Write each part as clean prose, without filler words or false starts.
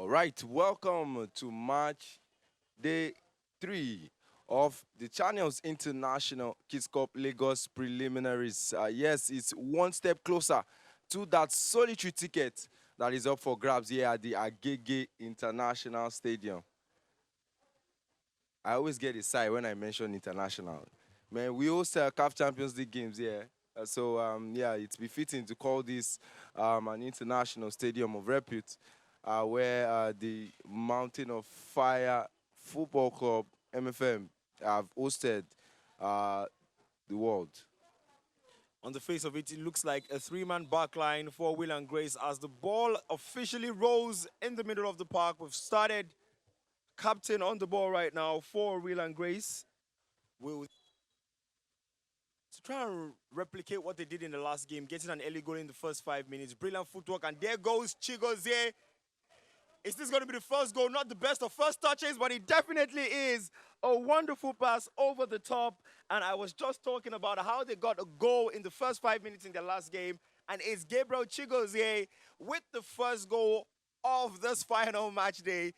All right, welcome to match day 3 of the Channels International Kids Cup Lagos preliminaries. Yes, it's one step closer to that solitary ticket that is up for grabs here at the Agege International Stadium. I always get excited when I mention international. Man, we host CAF Champions League games here. Yeah, it's befitting to call this an international stadium of repute, where the Mountain of Fire Football Club, MFM, have hosted the world. On the face of it, it looks like a three-man backline for Will and Grace as the ball officially rolls in the middle of the park. We've started. Captain on the ball right now for Will and Grace. Will to try and replicate what they did in the last game, getting an early goal in the first 5 minutes. Brilliant footwork, and there goes Chigozie. Is this going to be the first goal? Not the best of first touches, but it definitely is. A wonderful pass over the top. And I was just talking about how they got a goal in the first 5 minutes in their last game. And it's Gabriel Chigozie with the first goal of this final match day.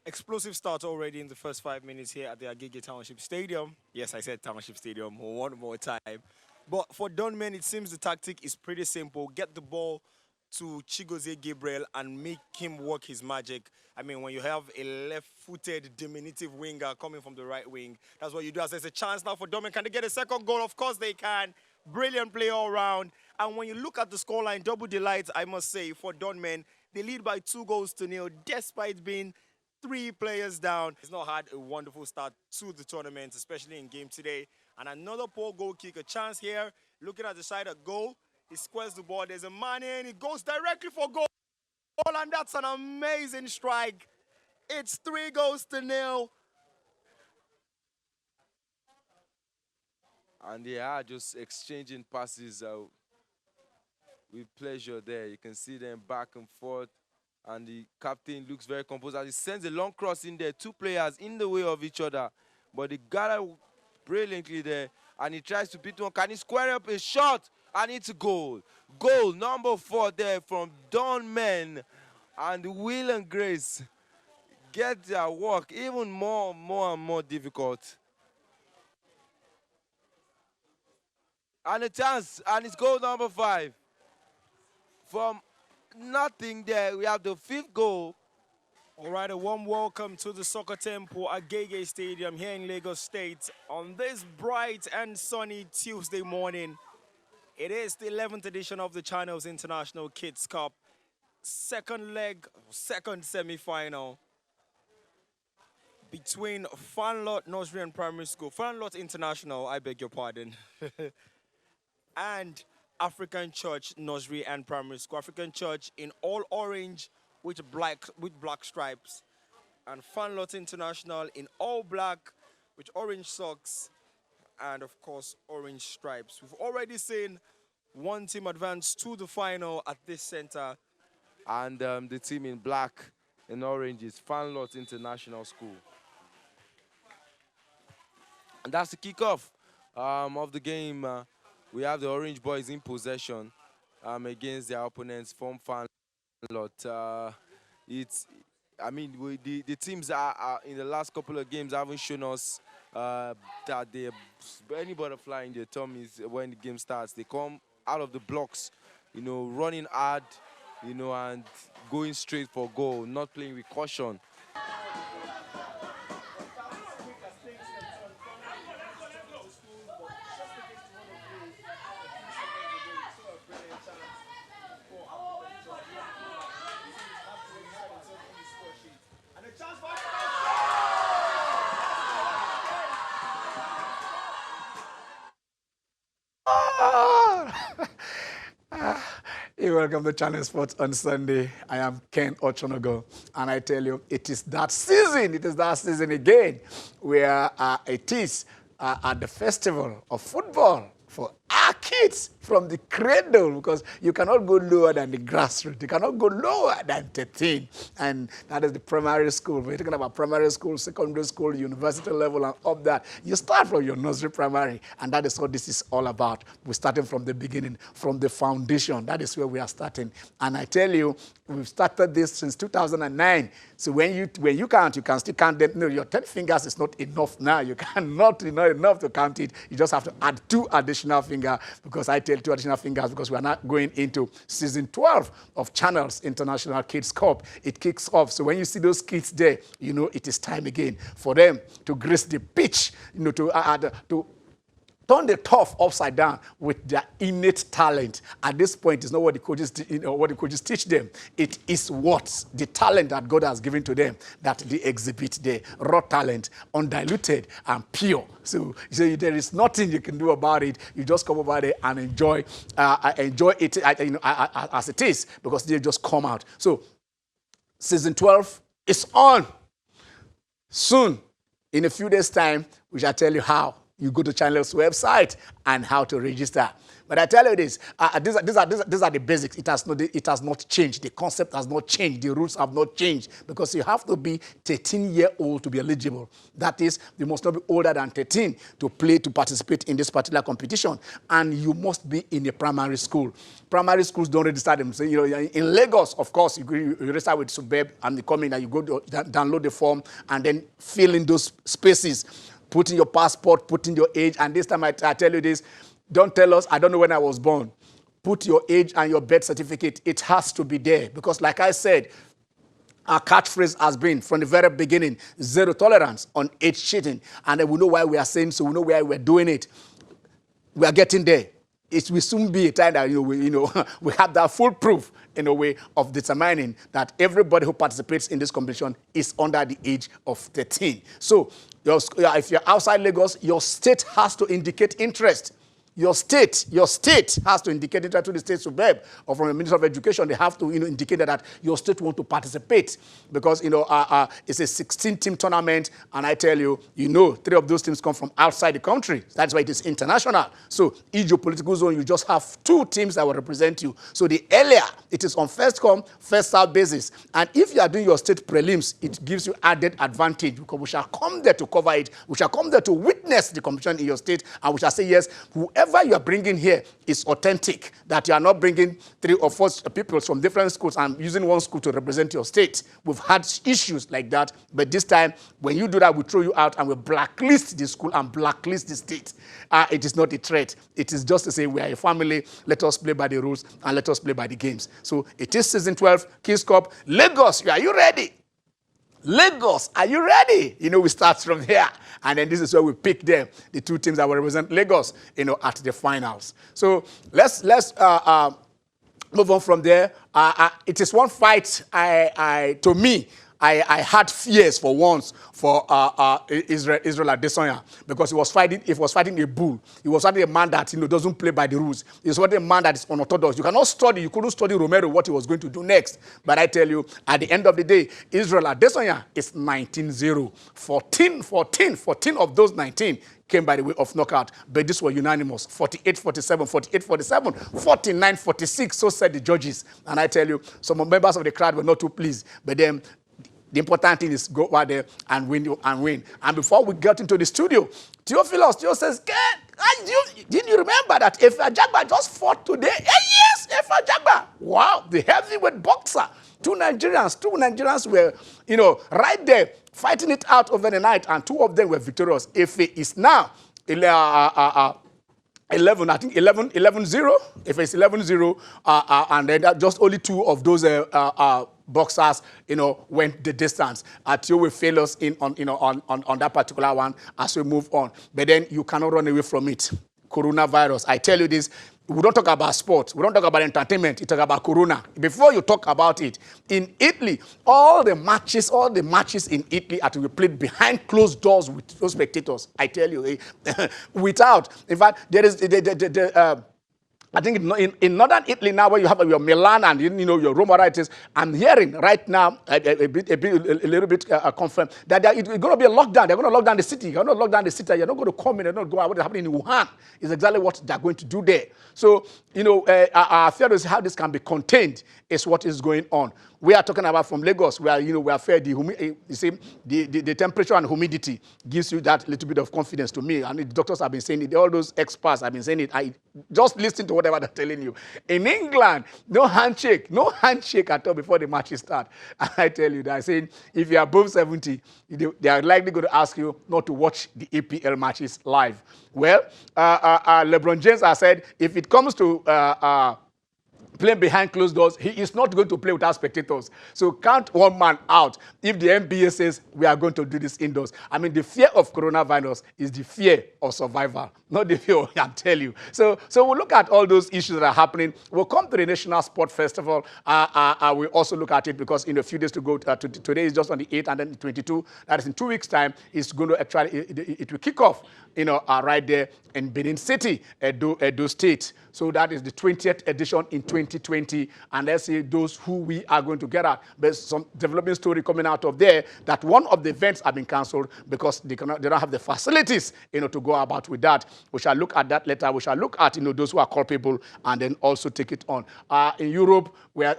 Explosive start already in the first 5 minutes here at the Agege Township Stadium. Yes, I said Township Stadium one more time. But for Dunmen, it seems the tactic is pretty simple. Get the ball to Chigozie Gabriel and make him work his magic. I mean, when you have a left-footed, diminutive winger coming from the right wing, that's what you do. As there's a chance now for Dunmen. Can they get a second goal? Of course they can. Brilliant play all around. And when you look at the scoreline, double delight, I must say, for Dunmen. They lead by 2-0, despite being 3 players down. He's not had a wonderful start to the tournament, especially in game today. And another poor goal kick, a chance here. Looking at the side of goal, he squares the ball. There's a man in, he goes directly for goal. And that's an amazing strike. It's 3-0. And they are just exchanging passes with pleasure there. You can see them back and forth. And the captain looks very composed as he sends a long cross in there. 2 players in the way of each other. But he got it brilliantly there. And he tries to beat one. Can he square up a shot? And it's a goal. Goal number 4 there from Dunmen. And Will and Grace get their work even more and more difficult. And a chance. And it's goal number 5. From nothing there, we have the 5th goal. All right, a warm welcome to the Soccer Temple at Agege Stadium here in Lagos State on this bright and sunny Tuesday morning. It is the 11th edition of the Channels International Kids Cup. Second leg, second semi-final between Fanlot Nursery and Primary School, Fanlot International, I beg your pardon, and African Church Nursery and Primary School. African Church in all orange with black stripes, and Fanlot International in all black with orange socks and of course orange stripes. We've already seen one team advance to the final at this center. And the team in black and orange is Fanlot International School. And that's the kickoff of the game. We have the Orange Boys in possession against their opponents from Fanlot. The teams are in the last couple of games haven't shown us that they're any butterfly in their tummies when the game starts. They come out of the blocks, running hard, and going straight for goal, not playing with caution. You welcome to Channel Sports on Sunday. I am Ken Ochonogo, and I tell you, it is that season again, where it is at the festival of football for our kids from the cradle, because you cannot go lower than the grassroots. You cannot go lower than 13. And that is the primary school. We're talking about primary school, secondary school, university level, and up that. You start from your nursery primary, and that is what this is all about. We're starting from the beginning, from the foundation. That is where we are starting. And I tell you, we've started this since 2009. So when you count, you can still count them. No, your 10 fingers is not enough now. You cannot, not enough to count it. You just have to add 2 additional fingers, because I tell 2 additional fingers because we are now going into season 12 of Channels International Kids Cup. It kicks off. So when you see those kids there, you know it is time again for them to grace the pitch, to turn the turf upside down with their innate talent. At this point, it's not what the coaches teach them. It is what the talent that God has given to them that they exhibit there. Raw talent, undiluted and pure. So there is nothing you can do about it. You just come over there and enjoy it as it is, because they just come out. So season 12 is on. Soon, in a few days' time, we shall tell you how. You go to Channels website and how to register. But I tell you this, these are the basics. It has not changed. The concept has not changed. The rules have not changed, because you have to be 13-year-old to be eligible. That is, you must not be older than 13 to participate in this particular competition. And you must be in a primary school. Primary schools don't register them. So, in Lagos, of course, you register with Suburb, and you come in and you go download the form and then fill in those spaces. Put in your passport, put in your age, and this time I tell you this, don't tell us, I don't know when I was born. Put your age and your birth certificate. It has to be there, because like I said, our catchphrase has been, from the very beginning, zero tolerance on age cheating. And then we know why we are saying so, we know why we're doing it. We are getting there. It will soon be a time that we have that full proof in a way of determining that everybody who participates in this competition is under the age of 13. So if you're outside Lagos, your state has to indicate interest. Your state has to indicate interest to the state suburb, or from the Minister of Education, they have to indicate that your state want to participate, because it's a 16-team tournament, and I tell you, 3 of those teams come from outside the country. That's why it is international. So in your political zone, you just have 2 teams that will represent you. So the earlier, it is on first come, first served basis. And if you are doing your state prelims, it gives you added advantage, because we shall come there to cover it. We shall come there to witness the competition in your state, and we shall say, yes, whoever you are bringing here is authentic, that you are not bringing 3 or 4 people from different schools and using one school to represent your state. We've had issues like that, but this time, when you do that, we throw you out and we blacklist the school and blacklist the state. It is not a threat. It is just to say we are a family. Let us play by the rules and let us play by the games. So it is season 12, Kids Cup. Lagos, are you ready? Lagos, are you ready? We start from here. And then this is where we pick them, the 2 teams that will represent Lagos, at the finals. So let's move on from there. It is one fight to me, I had fears for once for Israel Adesanya, because he was fighting a bull. He was fighting a man that doesn't play by the rules. He was fighting a man that is unorthodox. You couldn't study Romero what he was going to do next. But I tell you, at the end of the day, Israel Adesanya is 19-0. 14 of those 19 came by the way of knockout, but this were unanimous. 48-47, 48-47, 49-46, so said the judges. And I tell you, some members of the crowd were not too pleased, but then the important thing is go out there and win. And before we get into the studio, Theo says, didn't you remember that Efe Ajagba just fought today? Yes, Efe Ajagba. Wow, the heavyweight boxer. Two Nigerians were, right there fighting it out over the night, and 2 of them were victorious. Efe is now 11-0. If it's 11-0, and then just only 2 of those boxers, went the distance. Theo will fail us in on that particular one as we move on. But then you cannot run away from it. Coronavirus. I tell you this. We don't talk about sports. We don't talk about entertainment. We talk about Corona. Before you talk about it, in Italy, all the matches in Italy are to be played behind closed doors with those spectators. I tell you, in fact, there is I think in northern Italy now, where you have your Milan and your Rome, whatever it is, I'm hearing right now a little bit confirmed that it's going to be a lockdown. They're going to lock down the city. You're going to lock down the city. You're not going to come in. You're not going out. What is happening in Wuhan is exactly what they're going to do there. So our theory is how this can be contained is what is going on. We are talking about from Lagos, where we are fair. The temperature and humidity gives you that little bit of confidence to me. And the doctors have been saying it. All those experts have been saying it. I just listen to whatever they're telling you. In England, no handshake at all before the matches start. And I tell you, they're saying if you're above 70, they are likely going to ask you not to watch the EPL matches live. Well, LeBron James has said if it comes to playing behind closed doors, he is not going to play without spectators. So count one man out if the NBA says we are going to do this indoors. I mean, the fear of coronavirus is the fear of survival, not the fear, I tell you. So we'll look at all those issues that are happening. We'll come to the National Sport Festival. We'll also look at it because in a few days to go, today is just on the 8th and then the 22. That is in 2 weeks' time. It's going to actually, it will kick off, right there in Benin City, Edo State. So that is the 20th edition in 2020. And let's see those who we are going to get at. There's some developing story coming out of there that one of the events have been cancelled because they don't have the facilities, to go about with that. We shall look at that later. We shall look at, those who are culpable and then also take it on. In Europe, where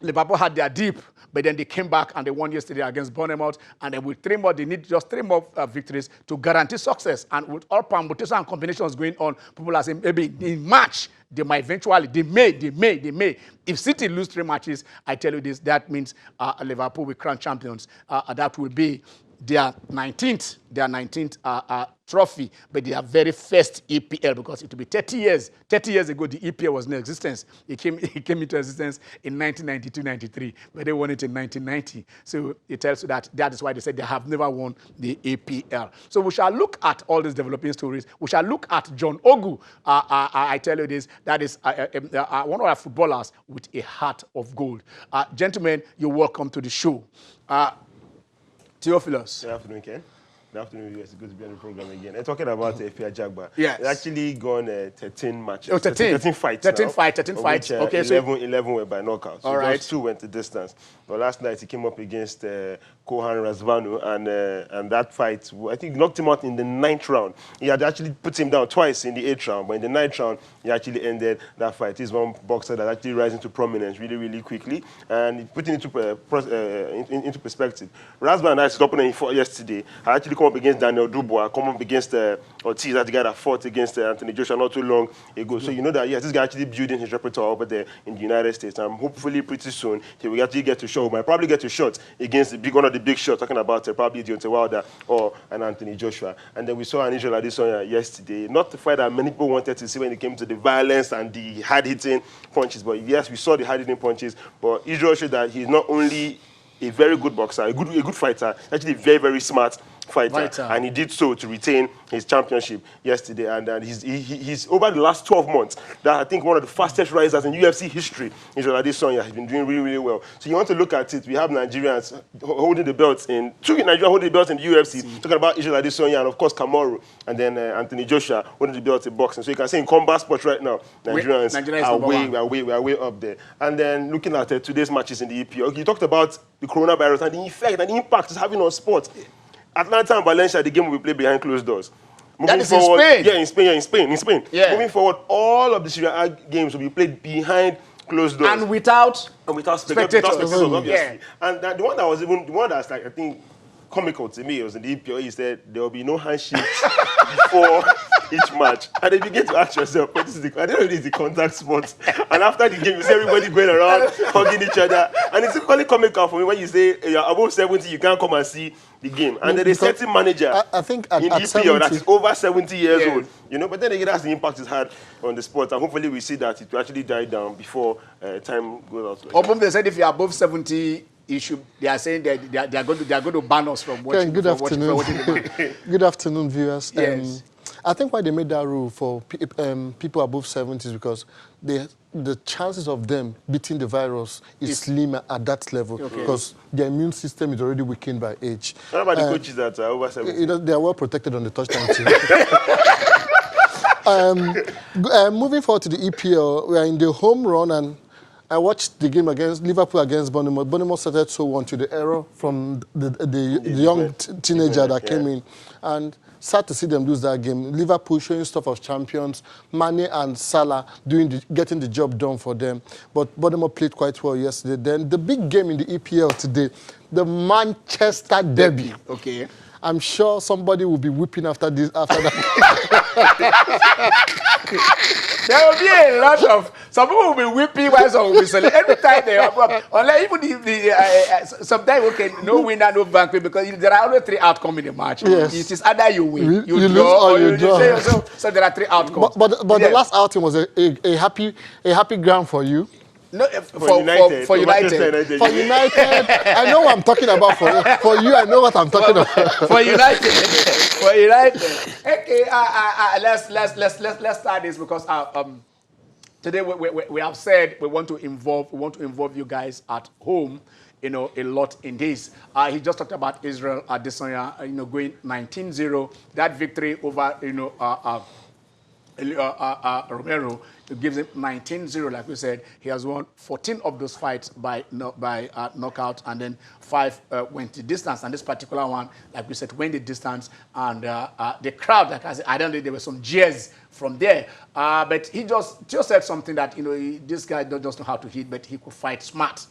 Liverpool had their dip, but then they came back and they won yesterday against Bournemouth. And then with 3 more, they need just 3 more victories to guarantee success. And with all permutations and combinations going on, people are saying maybe in March, they might eventually, they may. If City lose 3 matches, I tell you this, that means Liverpool will crown champions. That will be their 19th trophy, but their very first EPL, because it will be 30 years. 30 years ago, the EPL was in existence. It came into existence in 1992-93, but they won it in 1990. So it tells you that is why they said they have never won the EPL. So we shall look at all these developing stories. We shall look at John Ogu. I tell you this, that is one of our footballers with a heart of gold. Gentlemen, you're welcome to the show. Theophilus. Good afternoon, Ken. Good afternoon, it's good to be on the program again. And talking about Fia Jagba, yes. It's actually gone 13 matches. Oh, 13 fights. 13 fights. Okay, 11 were by knockouts. All right. Just 2 went the distance. But last night he came up against Kohan Razvanu, and that fight, I think, knocked him out in the 9th round. He had actually put him down twice in the 8th round, but in the 9th round, he actually ended that fight. He's one boxer that actually rises into prominence really, really quickly, and putting it into perspective. Razvan, I stopped him yesterday, had actually come up against Daniel Dubois, come up against Ortiz, that guy that fought against Anthony Joshua not too long ago. So you know that, yes, this guy actually building his repertoire over there in the United States, and hopefully pretty soon he will actually get to show. He might probably get a shot against one of the big shots, talking about probably Deontay Wilder or an Anthony Joshua. And then we saw an Israel Adesanya yesterday. Not the fight that many people wanted to see when it came to the violence and the hard-hitting punches. But yes, we saw the hard-hitting punches. But Israel showed that he's not only a very good boxer, a good fighter, actually very, very smart fighter. And he did so to retain his championship yesterday. And he's over the last 12 months, that I think one of the fastest risers in UFC history. Israel Adesanya has been doing really, really well. So you want to look at it, we have Nigerians holding the belts in, 2 Nigerians holding the belts in the UFC, talking about Israel Adesanya and of course Kamaru, and then Anthony Joshua holding the belts in boxing. So you can say in combat sports right now, Nigerians are way up there. And then looking at today's matches in the EPL, you talked about the coronavirus and the effect and the impact it's having on sports. Atlanta and Valencia, the game will be played behind closed doors. Moving forward, in Spain? Yeah, in Spain. Yeah. Moving forward, all of the Serie A games will be played behind closed doors. And without spectators, obviously. Yeah. And the one that's like, I think, comical to me, it was in the EPL, he said there will be no handshakes before each match. And then you begin to ask yourself, I don't know if it's the contact sport. And after the game, you see everybody going around, hugging each other. And it's equally comical for me when you say you're above 70, you can't come and see the game. And then a certain manager I think in the EPL that is over 70 years old. But then again, that's the impact it's had on the sport. And hopefully we see that it will actually die down before time goes out. They said if you're above 70, they are saying that they are going to ban us from watching. Good afternoon. Good afternoon, viewers. Yes. I think why they made that rule for people above 70 is because the chances of them beating the virus is slimmer at that level because their immune system is already weakened by age. What about the coaches that are over 70? They are well protected on the touchdown team. Moving forward to the EPL, we are in the home run, and I watched the game against Liverpool against Bournemouth. Bournemouth started 2-1 to the error from the young teenager that came in, and sad to see them lose that game. Liverpool showing stuff of champions, Mane and Salah getting the job done for them. But Bournemouth played quite well yesterday. Then the big game in the EPL today, the Manchester Derby. Okay. I'm sure somebody will be whipping after that. There will be a lot of, some people will be whipping while some will be selling. Every time they are up, unless even sometimes, okay, no winner, no vanquish, because there are only 3 outcomes in the match. Yes. It is either you win, You you lose, draw, or you draw. So there are 3 outcomes. But Yes. the last outing was a happy ground for you. No, For United. for Manchester United. For United, I know what I'm talking about. For you, I know what I'm talking about. For United. For United. Okay, let's start this because today we have said we want to involve you guys at home, a lot in this. He just talked about Israel Adesanya, going 19-0. That victory over, Romero, it gives him 19-0, like we said. He has won 14 of those fights by knockout, and then 5 went the distance. And this particular one, like we said, went the distance. And the crowd, like I said, I don't know, there were some jeers from there. But he just said something that, this guy don't just know how to hit, but he could fight smart.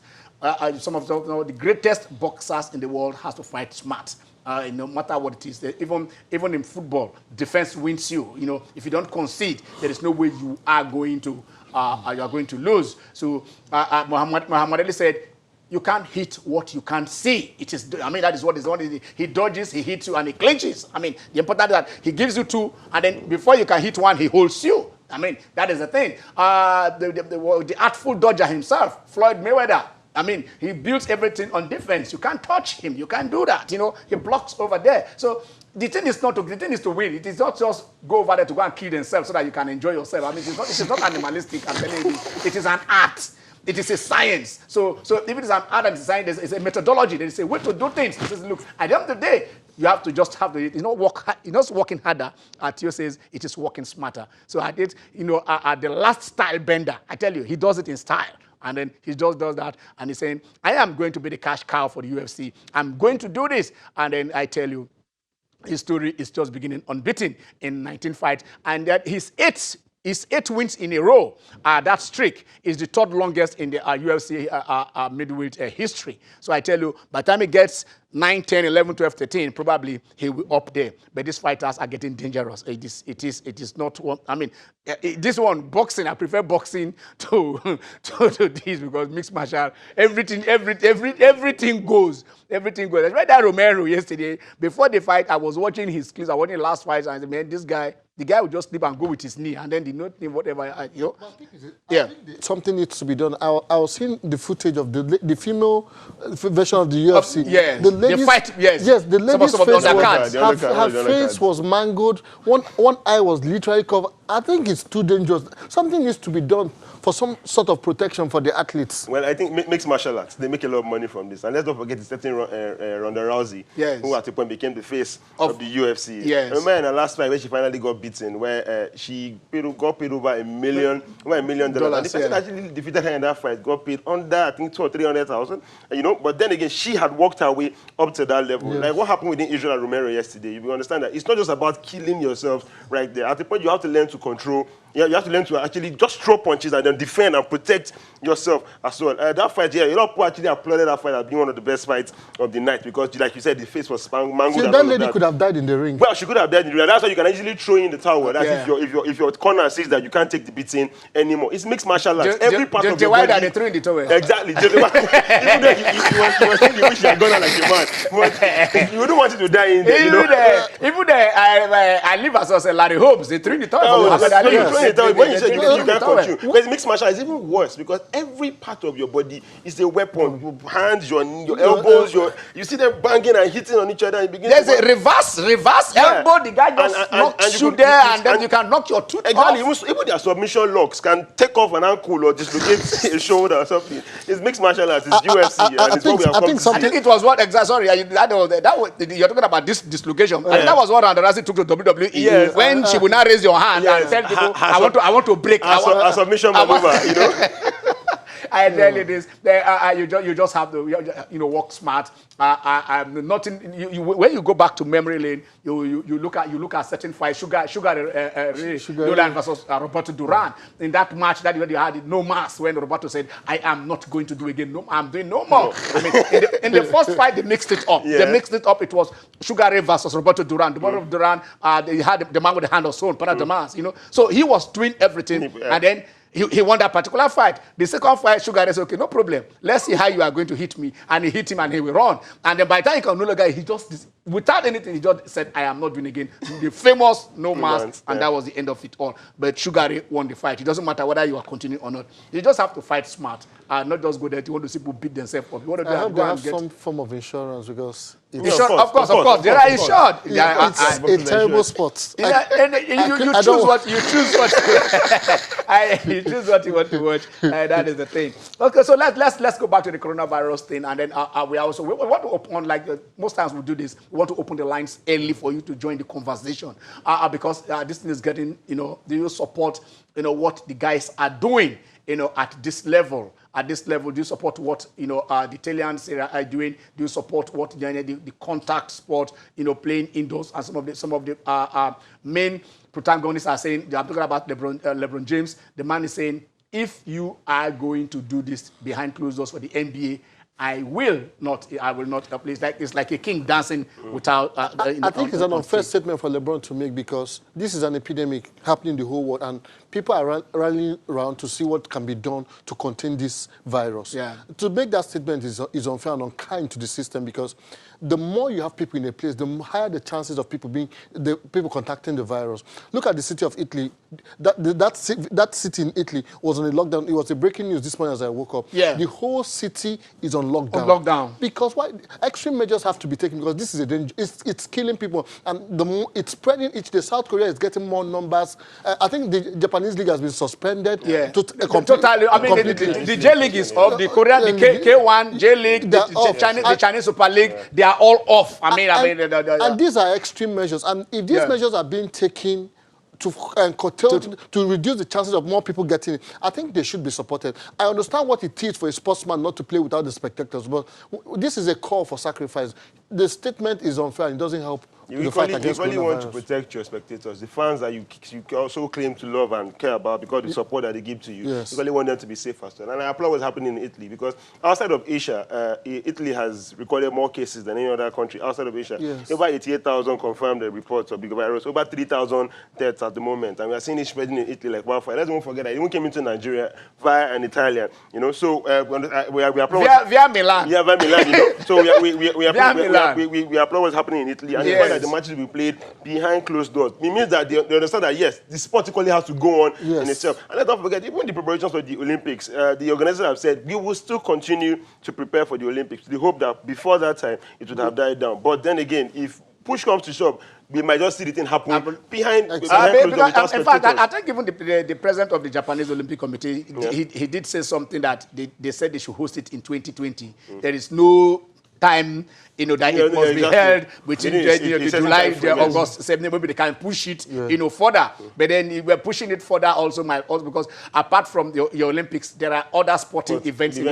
Some of the greatest boxers in the world has to fight smart. No matter what it is, even in football, defense wins you. If you don't concede, there is no way you are going to lose. So Muhammad Ali said, you can't hit what you can't see. It is. That is what is on. He dodges, he hits you, and he clinches. The important is that he gives you 2, and then before you can hit 1, he holds you. That is the thing. The artful dodger himself, Floyd Mayweather. He builds everything on defense. You can't touch him. You can't do that. He blocks over there. So the thing is to win. It is not just go over there to go and kill themselves so that you can enjoy yourself. It is not animalistic. I'm telling you, it is an art. It is a science. So if it is an art and science, it's a methodology. There is a way to do things. It says, look, at the end of the day, you have to just have not working harder. Theo says it is working smarter. So I did, at the last style bender, I tell you, he does it in style. And then he just does that, and he's saying, I am going to be the cash cow for the UFC. I'm going to do this. And then I tell you, his story is just beginning, unbeaten in 19 fights. And that his 8 wins in a row. That streak is the 3rd longest in the UFC middleweight history. So I tell you, by the time he gets 9, 10, 11, 12, 13, probably he will up there. But these fighters are getting dangerous. It is not one. This one, boxing, I prefer boxing to this because mixed martial, everything goes. Everything goes. I read that Romero yesterday. Before the fight, I was watching his clips. I was watching the last fight, and I said, man, the guy would just sleep and go with his knee, and then the note, whatever. I think something needs to be done. I was seeing the footage of the female version of the UFC. Yeah, the fight. Yes, the lady's face was mangled. One eye was literally covered. I think it's too dangerous. Something needs to be done for some sort of protection for the athletes. Well, I think mixed martial arts, they make a lot of money from this. And let's not forget the certain Ronda Rousey, who at a point became the face of the UFC. Yes. Remember in the last fight where she finally got beaten, where she got paid over $1 million. And the person actually defeated her in that fight, got paid under, I think, 200,000 or 300,000. But then again, she had worked her way up to that level. Yes. Like what happened within Israel and Romero yesterday, you understand that it's not just about killing yourself right there. At the point, you have to learn to control. You have to learn to actually just throw punches and then defend and protect yourself as well. That fight, a lot of people actually applauded that fight as being one of the best fights of the night because, like you said, the face was mangled. See, that lady could have died in the ring. Well, she could have died in the ring. That's why you can easily throw in the towel. That's if your corner says that you can't take the beating anymore. It's mixed martial arts. Every part of the body. They threw in the towel. Exactly. Even though you were saying you wish you had gone out like a man. But you wouldn't want it to die in there. Even there, I live as Larry Holmes. They threw in the towel. when you said you can't towel. control, but mixed martial is even worse because every part of your body is a weapon. Your hands, your elbows, you see them banging and hitting on each other. And begin There's a reverse elbow. The guy just knocks you there, and then you can knock your tooth exactly. off. Even their submission locks can take off an ankle or dislocate a shoulder or something. It's mixed martial arts. It's UFC. And it's what we have come to see. I think it was what exactly. Sorry, that was you're talking about this dislocation. I think that was what Ronda Rousey took to WWE. Yes. When she would not raise your hand and tell people, I want to break. A submission maneuver, you know. I tell you this, you just have to work smart. Nothing. When you go back to memory lane, you look at certain fights. Sugar Ray versus Roberto Duran in that match that you had no mass when Roberto said, "I am not going to do again. No, I'm doing no more." I mean, in the first fight they mixed it up. Yeah. They mixed it up. It was Sugar Ray versus Roberto Duran. Roberto Duran, they had the man with the hand of stone, Para Damas. So he was doing everything, and then. He won that particular fight. The second fight, Sugar Ray said, okay, no problem. Let's see how you are going to hit me. And he hit him and he will run. And then by the time he can no longer, he just, without anything, he just said, I am not doing again. The famous no mask, and that was the end of it all. But Sugar Ray won the fight. It doesn't matter whether you are continuing or not. You just have to fight smart. Not just go there. You want to see people beat themselves up. You want to I hope they have some form of insurance because... Of course. They are insured. It's a terrible sport. You choose what you choose what you want to watch. That is the thing. Okay, so let's go back to the coronavirus thing, and then we want to open, like most times we do this. We want to open the lines early for you to join the conversation because this thing is getting. Do you support what the guys are doing? At this level. At this level, do you support what the Italians are doing? Do you support what the contact sport, playing indoors? And some of the main protagonists are saying. I'm talking about LeBron James. The man is saying, if you are going to do this behind closed doors for the NBA, I will not play. It's like a king dancing without. I think it's an unfair statement for LeBron to make because this is an epidemic happening in the whole world, and people are rallying around to see what can be done to contain this virus. Yeah. To make that statement is unfair and unkind to the system because the more you have people in a place, the higher the chances of people contacting the virus. Look at the city of Italy. That city in Italy was on a lockdown. It was a breaking news this morning as I woke up. Yeah. The whole city is on lockdown. On lockdown. Because why? Extreme measures have to be taken because this is a danger. It's killing people. And the more it's spreading each day. South Korea is getting more numbers. I think the Japanese league has been suspended. Yeah. Totally. I mean, the J League is off. The Korean, the K1, J League, the Chinese Super League, they are all off. And these are extreme measures. And if these measures are being taken to reduce the chances of more people getting it, I think they should be supported. I understand what it is for a sportsman not to play without the spectators, but this is a call for sacrifice. The statement is unfair and doesn't help. You equally want to protect your spectators, the fans that you also claim to love and care about because of the support that they give to you. Yes. You really want them to be safe as well. And I applaud what's happening in Italy because outside of Asia, Italy has recorded more cases than any other country outside of Asia. Yes. Over 88,000 confirmed reports of big virus, over 3,000 deaths at the moment. And we are seeing it spreading in Italy like wildfire. Let's not forget that it even came into Nigeria via an Italian. So we applaud via Milan. Yeah, via Milan. So we applaud what's happening in Italy. And the fact that the matches will be played behind closed doors. It means that they understand that, yes, the sport equally has to go on in itself. And let's not forget, even the preparations for the Olympics, the organizers have said, we will still continue to prepare for the Olympics. They hope that before that time, it would have died down. But then again, if push comes to shove, we might just see the thing happen behind closed doors. In fact, I think even the president of the Japanese Olympic Committee, he did say something that they said they should host it in 2020. There is no time that it must be held between July, August, September. Maybe they can push it, further. But then we're pushing it further also because apart from your Olympics, there are other sporting events in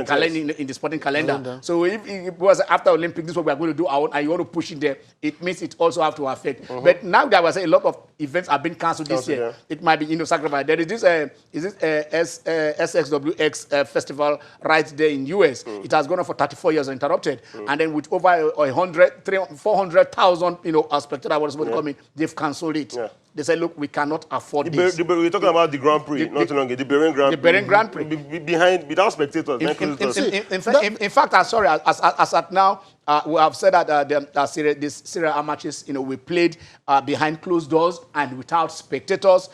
the sporting calendar. So if it was after Olympics, this is what we're going to do, and you want to push it there, it means it also have to affect. But now there was a lot of events have been cancelled this year. Yeah. It might be sacrifice. There is this SXWX festival right there in US. It has gone on for 34 years uninterrupted. and then with over 400,000, spectators was supposed to come in, they've cancelled it. Yeah. They said, look, we cannot afford this. We're talking about the Grand Prix, not too long ago. The Bahrain Grand Prix. The Bahrain Grand Prix. Without spectators. In fact, as at now, we have said that this Serie A matches, we played behind closed doors and without spectators.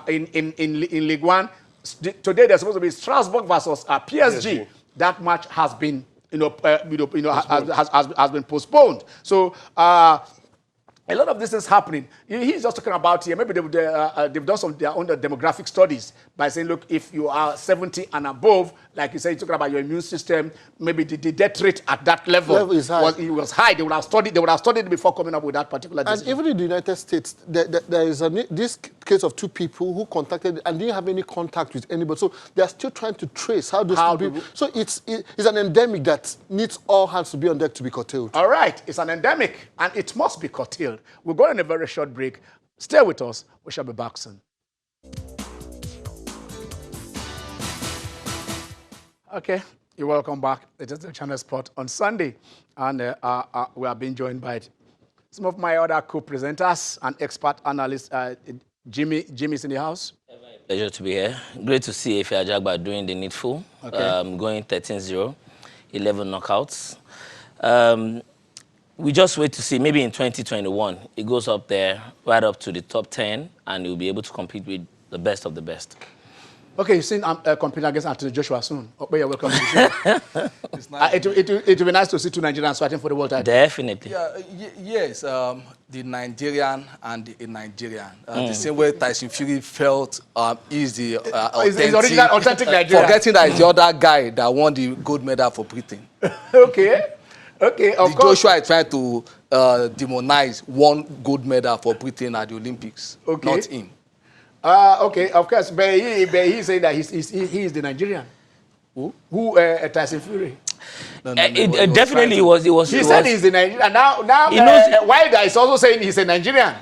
In Ligue 1, today there's supposed to be Strasbourg versus PSG. That match has been, has been postponed. So. A lot of this is happening. He's just talking about here. Maybe they've done some of their own demographic studies by saying, look, if you are 70 and above, like you said, you're talking about your immune system, maybe the death rate at that level was high. They would have studied it before coming up with that particular decision. And even in the United States, there is this case of 2 people who contacted and didn't have any contact with anybody. So they are still trying to trace how those people. So it's an endemic that needs all hands to be on deck to be curtailed. All right, it's an endemic and it must be curtailed. We're going on a very short break. Stay with us. We shall be back soon. Okay, you're welcome back. It is the Channel Sport on Sunday, and we are being joined by some of my other co-presenters and expert analysts. Jimmy's in the house. Pleasure to be here. Great to see Efe Ajagba doing the needful, going 13-0, 11 knockouts. We just wait to see, maybe in 2021, it goes up there, right up to the top 10, and you'll be able to compete with the best of the best. Okay, you've seen competing against Anthony Joshua soon. Okay, you're welcome to the show. It's nice. It will be nice to see 2 Nigerians fighting for the world title. Definitely. Yeah, yes, the Nigerian and the Nigerian. The same way Tyson Fury felt is the authentic Nigerian. Forgetting that it's the other guy that won the gold medal for Britain. Okay, of course. Joshua is trying to demonize one gold medal for Britain at the Olympics, not him. Okay, of course, but he said that he is the Nigerian. Who? Tyson Fury. No, definitely, it was. He said he's the Nigerian. And now Wilder is also saying he's a Nigerian.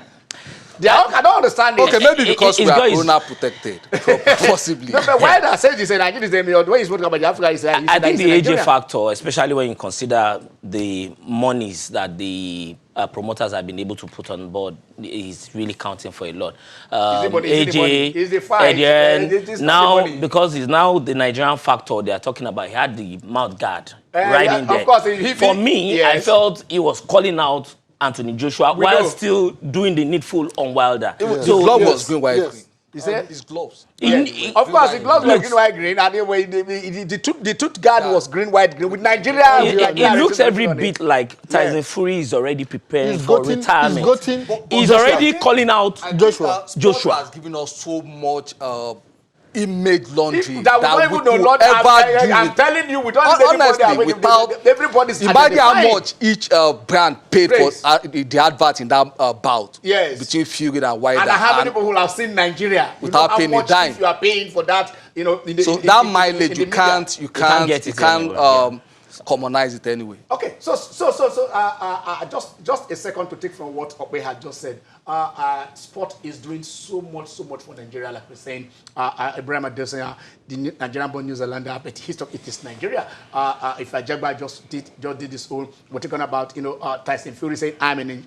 I don't understand it. Okay, maybe because we are corona protected, possibly. No, but Wilder says he's a Nigerian. The way he's spoken about Africa, he's I think the AJ factor, especially when you consider the monies that the promoters have been able to put on board, is really counting for a lot. AJ, now, because he's now the Nigerian factor they are talking about, he had the mouth guard right in there. Of course, for me, yes. I felt he was calling out Anthony Joshua while still doing the needful on Wilder. The glove was green, white, green. You say his gloves. Of course, the gloves were green, white, green. And anyway, the tooth guard was green, white, green. With Nigeria, it looks every bit like Tyson Fury is already preparing for retirement. He's already calling out Joshua. Joshua has given us so much image laundry that we don't even know what I'm telling you, we don't honestly, without everybody's imagine how much each brand paid for the advert in that bout between Fury and Wilder. And how many people who have seen Nigeria without paying a dime? If you are paying for that, so that mileage you can't commonize it anyway. Okay, so just a second to take from what Okpe had just said. Sport is doing so much for Nigeria, like we're saying. Ibrahim Adesanya, the Nigerian-born New Zealander, but it is Nigeria. If Ajagba just did this whole, we're talking about Tyson Fury saying I'm in.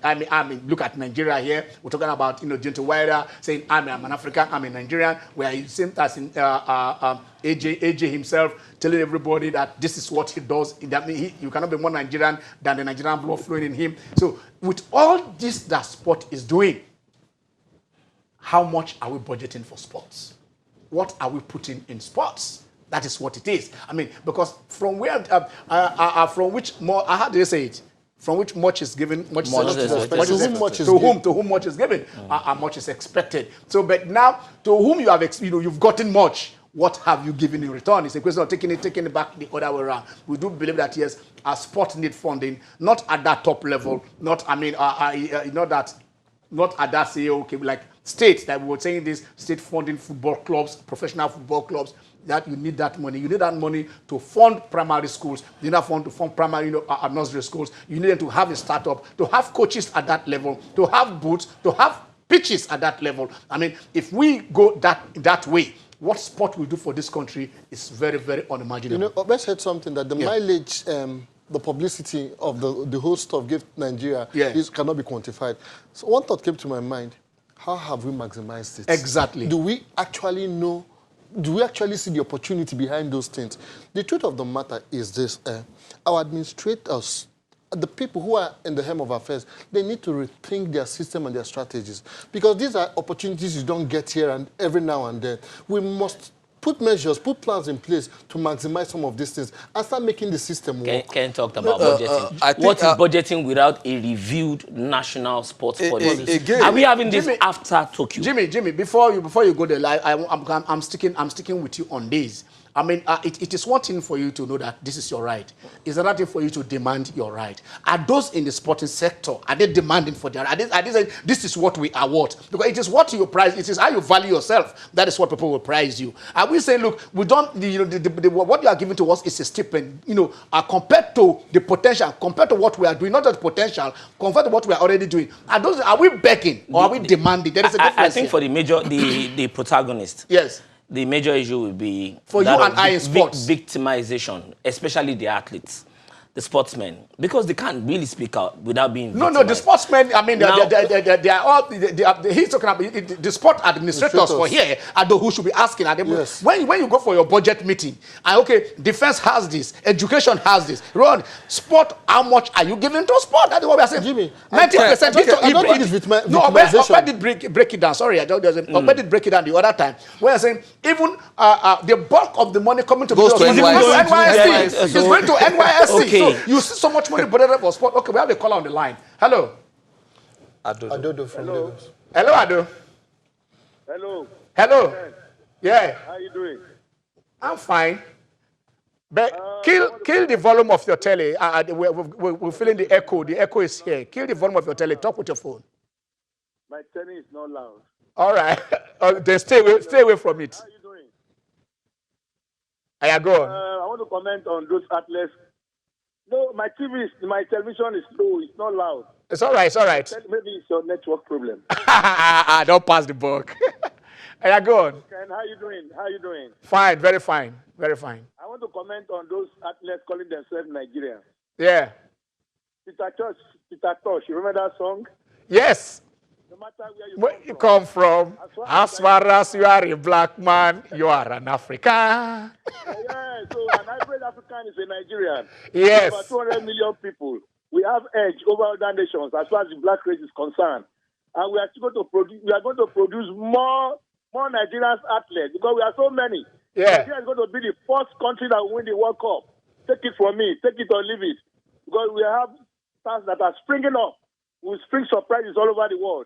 Look at Nigeria here. We're talking about Deontay Wilder saying I'm an African, I'm a Nigerian. Where you same Tyson AJ himself telling everybody that this is what he does. That you cannot be more Nigerian than the Nigerian blood flowing in him. So with all this that sport is doing, how much are we budgeting for sports? What are we putting in sports? That is what it is. I mean, because from where, from which more, how do you say it? From which much is given, much is expected. To whom much is given, much is expected. So, but now, to whom you have, you've gotten much. What have you given in return? It's a question of taking it back the other way around. We do believe that yes, our sport need funding, not at that top level, not at that say okay, like states that we were saying this state funding football clubs, professional football clubs. That you need that money. You need that money to fund primary schools. You need that fund to fund primary, nursery schools. You need them to have a startup, to have coaches at that level, to have boots, to have pitches at that level. I mean, if we go that way, what sport will do for this country is very, very unimaginable. Obes said something that the mileage the publicity of the whole stuff gave Nigeria Yeah. cannot be quantified. So one thought came to my mind: how have we maximized it? Exactly. Do we actually know? Do we actually see the opportunity behind those things? The truth of the matter is this: our administrators, the people who are in the helm of affairs, they need to rethink their system and their strategies, because these are opportunities you don't get here and every now and then. We must put measures, put plans in place to maximize some of these things and start making the system work. Ken talked about budgeting. I think, What is budgeting without a reviewed national sports policy? again, Are we having this Jimmy- after Tokyo? Jimmy, before you go there, I'm sticking with you on this. I mean, it is one thing for you to know that this is your right. It's another thing for you to demand your right. Are those in the sporting sector, are they demanding for their right? Are they saying, this is what we are worth? Because it is what you prize, it is how you value yourself. That is what people will prize you. Are we saying, look, we don't, what you are giving to us is a stipend, compared to the potential, compared to what we are doing, not just potential, compared to what we are already doing. Are we begging or are we demanding? There is a difference I think here. for the protagonist, Yes. the major issue will be For that you and of I in sports. victimization, especially the athletes, the sportsmen, because they can't really speak out without being No, victimized. the sportsmen, I mean, Now- they are all, he's talking about the sport administrators for here are those who should be asking. Are they, Yes. when you go for your budget meeting, and okay, defense has this, education has this, Ron, sport, how much are you giving to sport? That's what we are saying. Jimmy, 90%. I don't think it's Ope did break it down. Sorry, Ope did break it down the other time. Where I'm saying, even the bulk of the money coming to Goes to NYSC. NYSC. It's going to NYSC. Okay. So you see so much money budgeted for sport. Okay, we have a caller on the line. Hello. Adodo from Lagos. Hello, Ado. Hello. Hello. Yeah, How you doing? I'm fine. But kill the volume of your telly. We're feeling the echo. The echo is here. Kill the volume of your telly. Talk with your phone. My tennis is not loud. All right. Then stay away from it. How you doing? I go on. I want to comment on those athletes. No, my television is low. It's not loud. It's all right. It's all right. Maybe it's your network problem. Don't pass the buck. I go on. Ken, how you doing? How you doing? Fine. Very fine. Very fine. I want to comment on those athletes calling themselves Nigerians. Yeah. Peter Tosh, you remember that song? Yes. No matter Where you come from, as far as you are a black man, you are an African. Yeah, so an average African is a Nigerian. Yes. Over 200 million people. We have edge over other nations as far as the black race is concerned. And we are still going to produce more Nigerian athletes because we are so many. Yeah. Nigeria is going to be the first country that will win the World Cup. Take it from me. Take it or leave it. Because we have stars that are springing up. We spring surprises all over the world.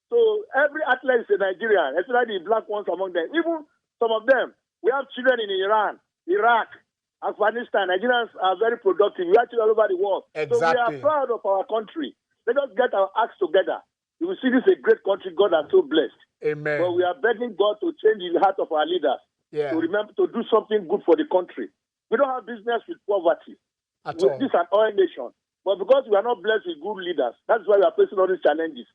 So every athlete is a Nigerian, especially the black ones among them. Even some of them, we have children in Iran, Iraq, Afghanistan. Nigerians are very productive. We are children all over the world. So we are Exactly. proud of our country. Let us get our acts together. You will see this is a great country God has so blessed. Amen. But we are begging God to change the heart of our leaders. Yeah. To remember to do something good for the country. We don't have business with poverty. At all. This is an oil nation. But because we are not blessed with good leaders, that's why we are facing all these challenges.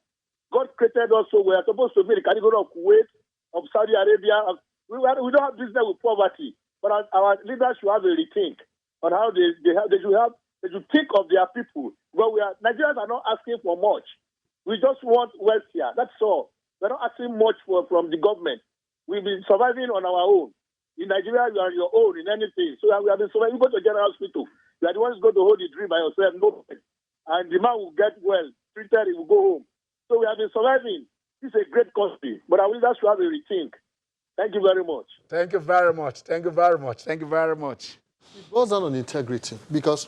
God created us so we are supposed to be the category of Kuwait, of Saudi Arabia. We don't have business with poverty. But our leaders should have a rethink on how they should think of their people. But Nigerians are not asking for much. We just want welfare. That's all. We're not asking much from the government. We've been surviving on our own. In Nigeria, you are on your own in anything. So we have been surviving. You go to a general hospital. You are the ones going to hold the drink by yourself. No. And the man will get well. Treated, he will go home. So we have been surviving. This is a great country. But our leaders should have a rethink. Thank you very much. Thank you very much. Thank you very much. Thank you very much. It boils down on integrity because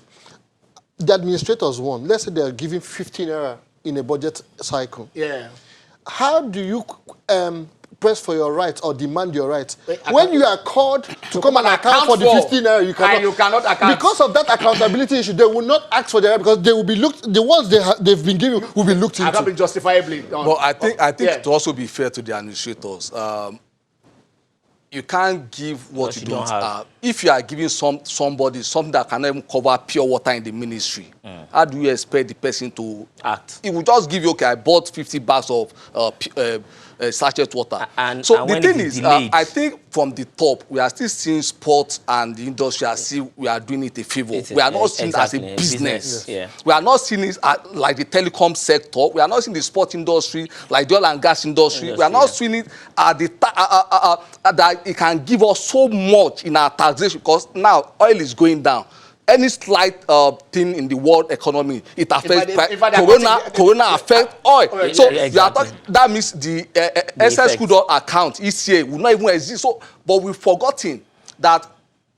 the administrators won. Let's say they are giving 15 naira in a budget cycle. Yeah. How do you press for your rights or demand your rights when you are called to come and account for the 15 naira? You cannot account. Because of that accountability issue, they will not ask for their right because they will be looked. The ones they've been given will be looked I can't be into. justifiably done. But I think Yeah. to also be fair to the administrators, you can't give what What you you don't don't have. have. If you are giving somebody something that cannot even cover pure water in the ministry, how do you expect the person to Act. It will just give you, okay, I bought 50 bags of sachet water. And so the when thing it is is, delayed, I think from the top, we are still seeing sports and the industry as if we are doing it a favor. We are not seeing it as a exactly, business. yeah. We are not seeing it as, like the telecom sector. We are not seeing the sport industry like the oil and gas industry. We are not seeing it as that it can give us so much in our taxation, because now oil is going down. Any slight thing in the world economy, it affects corona affects oil. So exactly. that means the excess crude oil account ECA will not even exist. So, but we've forgotten that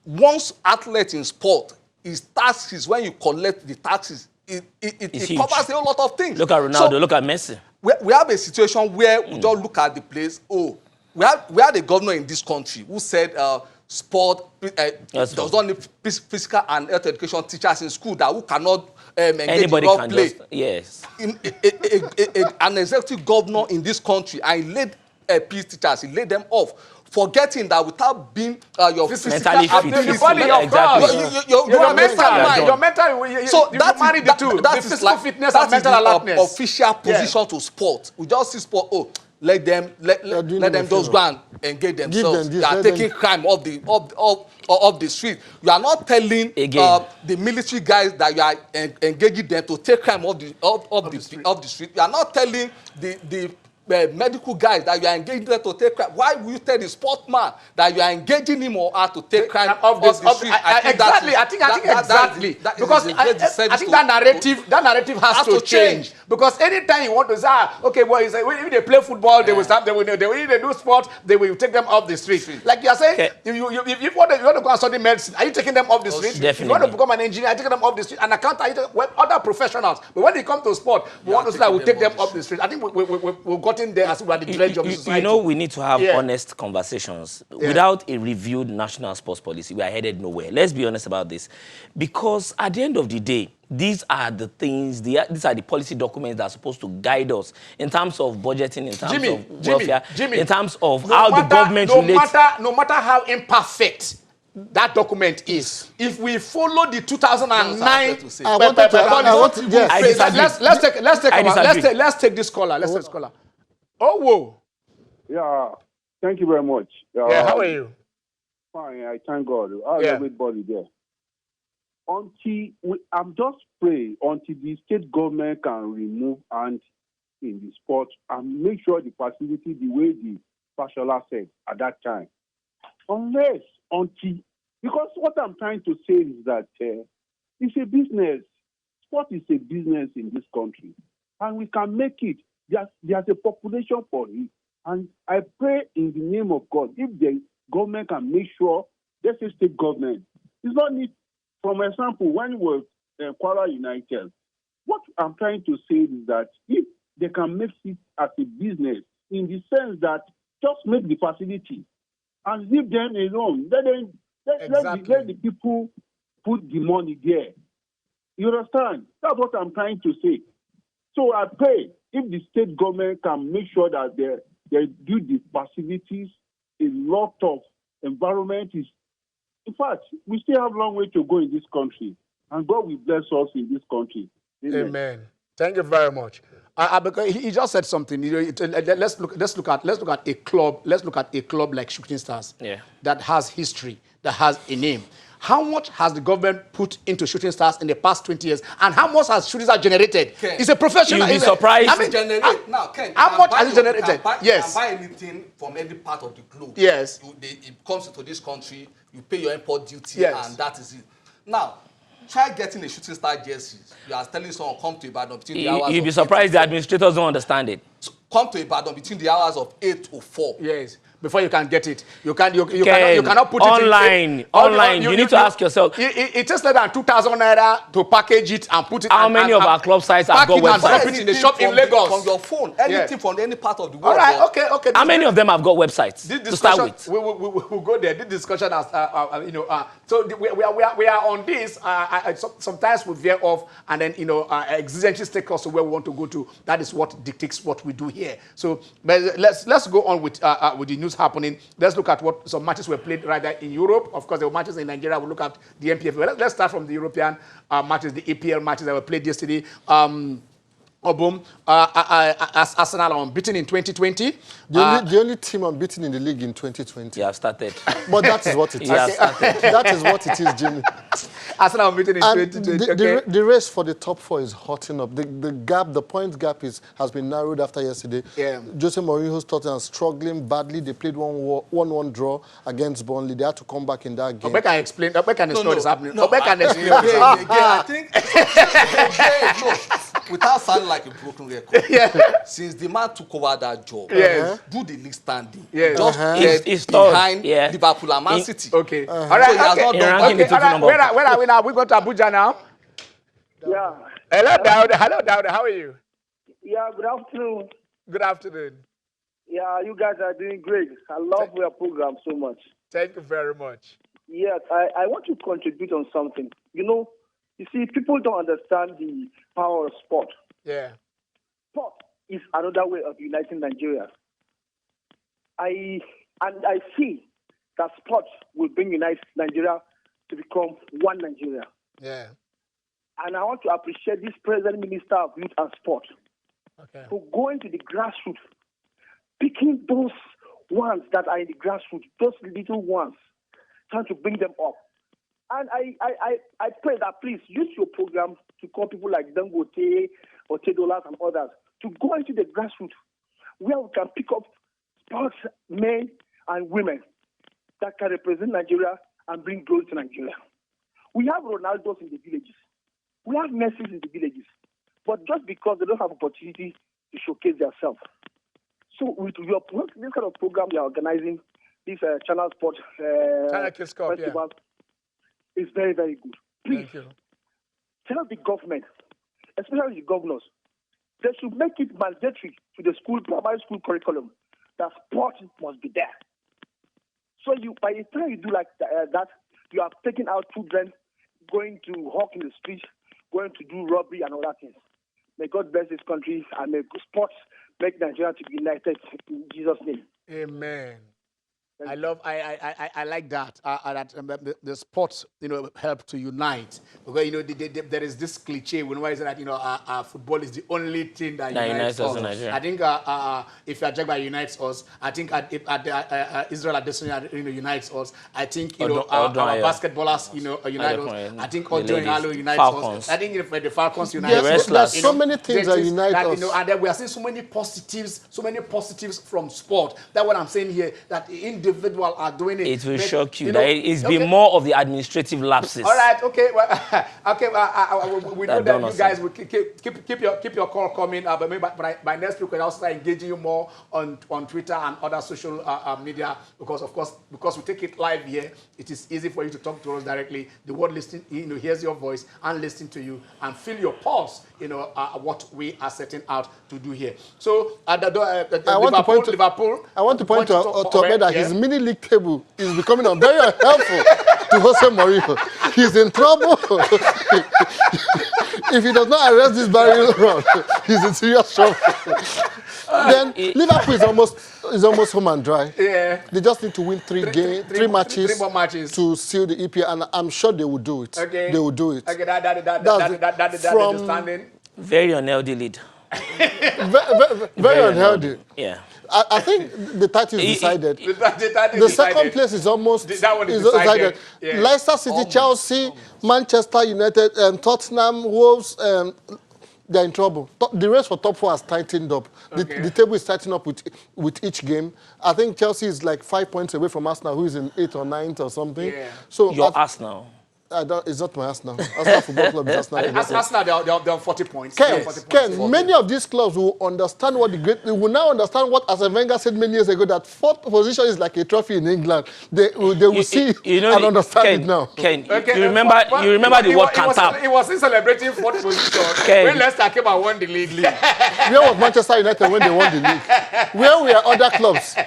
once athlete in sport, is taxes, when you collect the taxes, it covers a whole lot of things. Look at Ronaldo, so, look at Messi. We have a situation where we don't look at the place. Oh, we had a governor in this country who said sport does not need physical and health education teachers in school, that who cannot engage in role play. Yes. An executive governor in this country, and he laid PE teachers, he laid them off, forgetting that without being your mentally fit, your body, your mental mind, your mental. So that marry the two. That the is physical like, fitness that and mental alertness. Official position to sport. We just see sport. Oh, let them just go and engage themselves. They are taking crime off the street. You are not telling the military guys that you are engaging them to take crime off the street. You are not telling the medical guys that you are engaging them to take crime. Why will you tell the sportman that you are engaging him or her to take crime off the street? Exactly. I think exactly. Because I think that narrative has to change. Because anytime you want to say, okay, well, if they play football, they will stop. If they do sport, they will take them off the street. Like you are saying, if you want to go and study medicine, are you taking them off the street? Definitely. If you want to become an engineer, are you taking them off the street? An accountant, other professionals. But when it comes to sport, we want to say that we take them off the street. I think we've gotten there as we are the dredge of the society. You know, we need to have honest conversations. Without a reviewed national sports policy, we are headed nowhere. Let's be honest about this. Because at the end of the day, these are the things, these are the policy documents that are supposed to guide us in terms of budgeting, in terms of welfare, in terms of how the government relates. No matter how imperfect that document is, if we follow the 2009, let's take this caller. Let's take this caller. Oh, whoa. Yeah, thank you very much. How are you? Fine, I thank God. How's everybody there? I'm just praying until the state government can remove hand in the sport and make sure the facility the way the Fashola said at that time. Because what I'm trying to say is that it's a business. Sport is a business in this country, and we can make it. There's a population for it, and I pray in the name of God, if the government can make sure, let's say state government, it's not need. For example, when we were Kwara United, what I'm trying to say is that if they can make it as a business, in the sense that just make the facility and leave them alone, let the people put the money there. You understand? That's what I'm trying to say. So I pray if the state government can make sure that they do the facilities, a lot of environment is. In fact, we still have a long way to go in this country, and God will bless us in this country. Amen. Thank you very much. Because he just said something. Let's look at a club. Let's look at a club like Shooting Stars. That has history, that has a name. How much has the government put into Shooting Stars in the past 20 years? And how much has Shooting Stars generated? It's a professional. You'll be surprised. How much has it generated? Yes. You can buy anything from any part of the globe. Yes. It comes into this country, you pay your import duty, and that is it. Now, try getting a Shooting Star jersey. You are telling someone, come to Ibadan between the hours. You'll be surprised the administrators don't understand it. So come to Ibadan between the hours of 8 to 4. Yes. Before you can get it, you cannot put online. it online. You need to ask yourself. It takes less than 2,000 naira to package it and put it. How many of our club sites have got websites? Put it in the shop in Lagos from your phone. Anything from any part of the world. All right. Okay. How many of them have got websites to start with? We'll go there. This discussion has, so we are on this. Sometimes we veer off, and then exigencies take us to where we want to go to. That is what dictates what we do here. So, but let's go on with the news happening. Let's look at what some matches were played rather in Europe. Of course, there were matches in Nigeria. We'll look at the MPFL. Let's start from the European matches, the EPL matches that were played yesterday. On Obum, Arsenal are unbeaten in 2020. The only team unbeaten in the league in 2020. You have started. But that is what it is. You have started. That is what it is, Jimmy. Arsenal unbeaten in 2020. The race for the top four is hotting up. The point gap has been narrowed after yesterday. Yeah. Jose Mourinho's Tottenham struggling badly. They played 1-1 draw against Burnley. They had to come back in that game. Obek can explain. Obek can explain what's happening. No, Obek can explain what's happening. Again, I think, no, without sounding like a broken record, since the man took over that job, Yes. do the league standing, Yes. just It's third. behind Yeah. Liverpool and Man City. Okay. All So right. he has Okay. not In done ranking, that. it took number. Where are we now? We go to Abuja now. Yeah. Hello, Dowd. Hello, Dowd. How are you? Yeah, good afternoon. Good afternoon. Yeah, you guys are doing great. I love your program so much. Thank you very much. Yes, I want to contribute on something. You see, people don't understand the power of sport. Yeah. Sport is another way of uniting Nigeria. I see that sport will bring Nigeria to become one Nigeria. Yeah. And I want to appreciate this present Minister of Youth and Sport Okay. for going to the grassroots, picking those ones that are in the grassroots, those little ones, trying to bring them up. And I pray that please use your program to call people like Dangote or Tedolas and others to go into the grassroots where we can pick up sports men and women that can represent Nigeria and bring glory to Nigeria. We have Ronaldos in the villages. We have Messis in the villages. But just because they don't have opportunity to showcase themselves. So with your this kind of program you are organizing, this Channel Sport Channel Kids Cup, Festival, is very, very good. Please, Thank you. tell the government, especially the governors, they should make it mandatory to the primary school curriculum that sport must be there. So by the time you do like that, you are taking out children going to hawk in the streets, going to do robbery and all that things. May God bless this country and may sports make Nigeria to be united in Jesus' name. Amen. I like that. That the sports, help to unite, because there is this cliche when I say that football is the only thing that unites us. I think if Ajagba unites us, I think Israel Adesanya unites us. I think our basketballers unite us. I think Ojo Halo unites us. I think the Falcons unite us. There's so many things that unite us. And then we are seeing so many positives from sport. That's what I'm saying here. That individual are doing it. It will shock you. That it's been more of the administrative lapses. All right, okay. We know that you guys will keep your call coming. But maybe by next week we'll also start engaging you more on Twitter and other social media, because of course we take it live here. It is easy for you to talk to us directly. The world listening, hears your voice and listen to you and feel your pulse. What we are setting out to do here. So I want to point to Obed that his mini league table is becoming very unhelpful to Jose Mourinho. He's in trouble. If he does not arrest this barrel run, he's in serious trouble. Then Liverpool is almost home and dry. Yeah. They just need to win three more matches to seal the EPL, and I'm sure they will do it. Okay. They will do it. Okay, that's the understanding. Very unhealthy lead. Very unhealthy. Yeah. I think the title is decided. The second place is almost decided. Yeah. Leicester City, Chelsea, Manchester United, Tottenham, Wolves, they're in trouble. The race for top four has tightened up. Okay. The table is tightening up with each game. I think Chelsea is like 5 points away from Arsenal, who is in 8th or 9th or something. Yeah. So Arsenal. It's not my Arsenal. Arsenal Football Club is Arsenal. Arsenal, they're on 40 points. Ken, many of these clubs will understand they will now understand what Arsene Wenger said many years ago, that 4th position is like a trophy in England. They will see and understand it now. Ken, you remember the word Cantab? He was celebrating 4th position when Leicester came and won the league. Where was Manchester United when they won the league? Where were other clubs?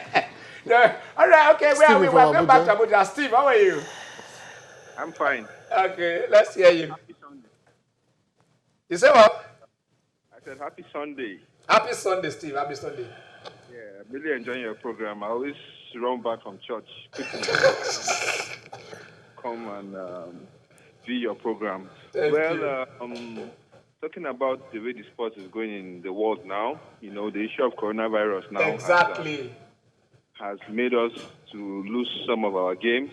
Yeah. All right, okay. Welcome back to Abuja. Steve, how are you? I'm fine. Okay, let's hear you. Happy Sunday. You say what? I said happy Sunday. Happy Sunday, Steve. Happy Sunday. Yeah, I'm really enjoying your program. I always run back from church. Come and view your program. Thank you. talking about the way the sport is going in the world now, you know, the issue of coronavirus now Exactly. has made us to lose some of our games.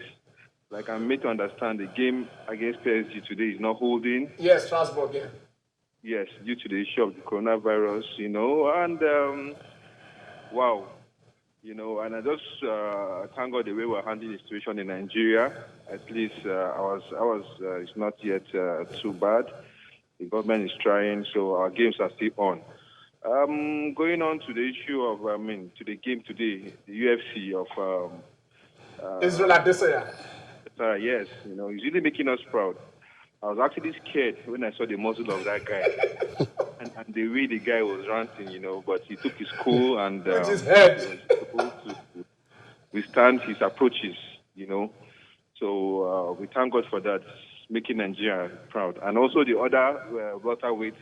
Like I'm made to understand the game against PSG today is not holding. Yes, Strasbourg, yeah. Yes, due to the issue of the coronavirus, you know, and wow, you know, and I just thank God the way we're handling the situation in Nigeria. At least it's not yet too bad. The government is trying, so our games are still on. Going on to the issue of, to the game today, the UFC of Israel Adesanya. Yes, you know, he's really making us proud. I was actually scared when I saw the muzzle of that guy and the way the guy was ranting, you know, but he took his cool and With his head. he was able to withstand his approaches, you know. So we thank God for that, making Nigeria proud. And also the other welterweight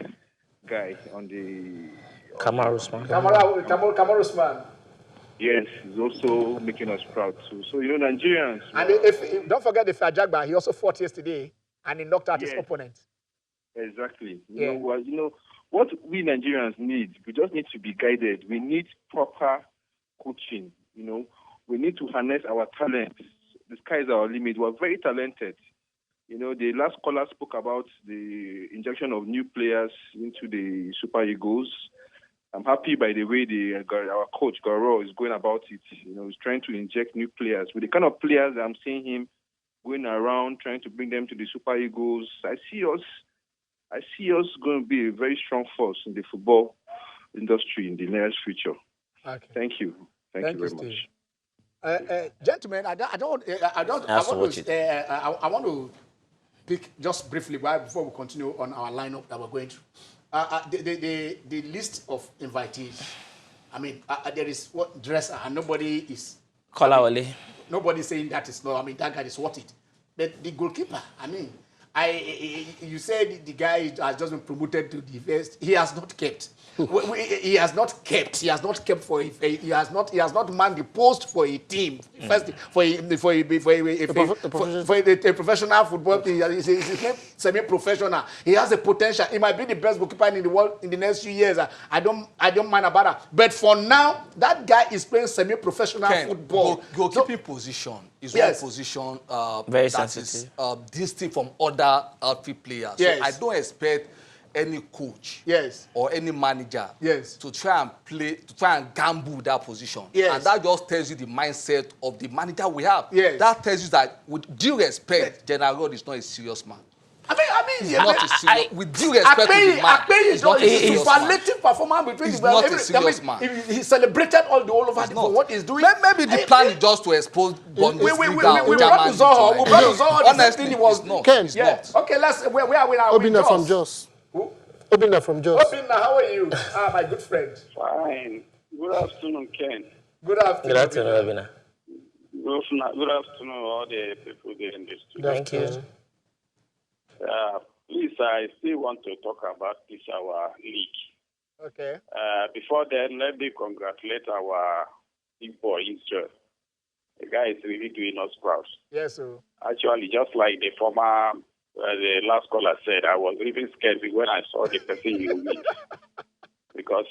guy on the... Kamaru Usman. Kamaru Usman. Yes, he's also making us proud too. So, you know, Nigerians... And if don't forget the Fajagba, he also fought yesterday and he knocked out his opponent. Exactly. You know, what we Nigerians need, we just need to be guided. We need proper coaching, you know. We need to harness our talents. The sky is our limit. We're very talented. You know, the last caller spoke about the injection of new players into the Super Eagles. I'm happy by the way our coach, Garo, is going about it. You know, he's trying to inject new players. With the kind of players that I'm seeing him going around, trying to bring them to the Super Eagles, I see us going to be a very strong force in the football industry in the nearest future. Okay. Thank you. Thank you very much. Gentlemen, I want to pick just briefly before we continue on our lineup that we're going through. The list of invitees. I mean, there is what dresser, and nobody is. Kolawole. Nobody's saying that is no. I mean, that guy is worth it. But the goalkeeper, I mean, you said the guy has just been promoted to the first. He has not kept. He has not kept. He has not kept for. He has not manned the post for a team. First, for a professional football team. He's semi-professional. He has a potential. He might be the best goalkeeper in the world in the next few years. I don't mind about that. But for now, that guy is playing semi-professional football. Goalkeeping position is one position very that sensitive. is distinct from other outfield players. Yes. So I don't expect any coach or any manager to try and gamble that position. And that just tells you the mindset of the manager we have. That tells you that with due respect, General Rod is not a serious man. With due respect to the man, he's not a superlative performance between he's not a serious man. He celebrated all over for what he's doing. Maybe the plan is just to expose Bundesliga. We brought to Zoho. Honestly, he was not. Ken. Okay, where are we now? Obina from Jos. Who? Obina from Jos. Obina, how are you? My good friend. Fine. Good afternoon, Ken. Good afternoon. Good afternoon, Obina. Good afternoon, all the people there in the studio. Thank you. Please, I still want to talk about this, our league. Okay. Before then, let me congratulate our big boy, Israel. The guy is really doing us proud. Yes, sir. Actually, just like the former, the last caller said, I was even scared when I saw the person you meet. Because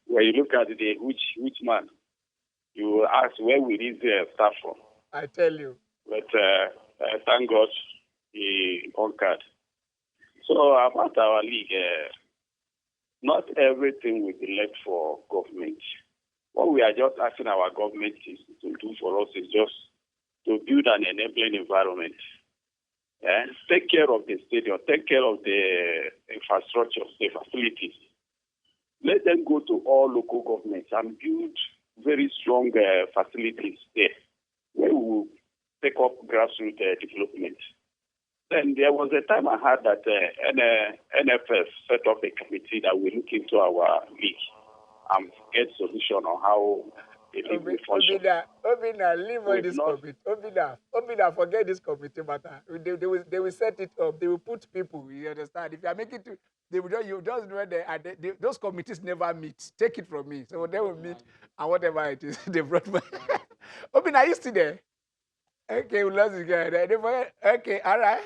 when you look at the which man, you ask where will Israel start from? I tell you. But thank God he conquered. So about our league, not everything will be left for government. What we are just asking our government to do for us is just to build an enabling environment. Take care of the stadium, take care of the infrastructure, the facilities. Let them go to all local governments and build very strong facilities there where we will take up grassroots development. Then there was a time I heard that NFF set up a committee that will look into our league and get solution on how the league will function. Obina, leave all this committee. Obina, forget this committee matter. They will set it up. They will put people. You understand? If you are making it, you just know those committees never meet. Take it from me. So they will meet and whatever it is, they brought. Obina, are you still there? Okay, we lost it again. Okay, all right.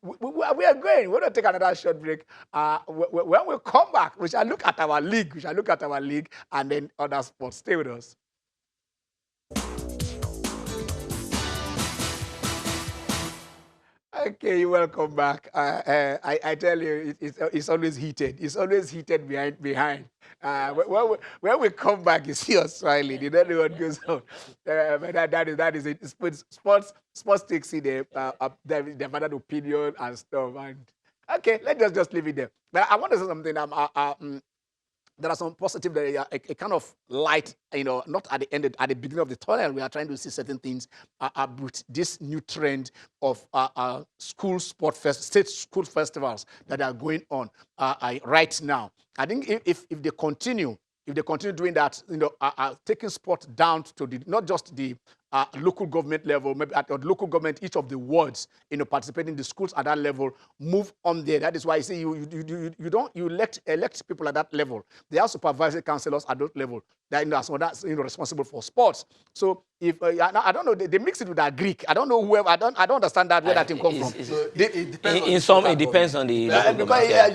We are going. We're going to take another short break. When we come back, we shall look at our league. We shall look at our league and then other sports. Stay with us. Okay, welcome back. I tell you, it's always heated. It's always heated behind. When we come back, you see us smiling. You don't know what goes on. But that is it. Sports takes in the valid opinion and stuff. And okay, let's just leave it there. But I want to say something. There are some positive, there are a kind of light, not at the end, at the beginning of the tunnel. We are trying to see certain things with this new trend of state school festivals that are going on right now. I think if they continue doing that, taking sport down to not just the local government level, maybe at the local government, each of the wards, participating in the schools at that level, move on there. That is why I say you elect people at that level. They are supervisory councillors at that level. That's responsible for sports. So if I don't know, they mix it with that Greek. I don't know whoever. I don't understand where that thing comes from. It depends on the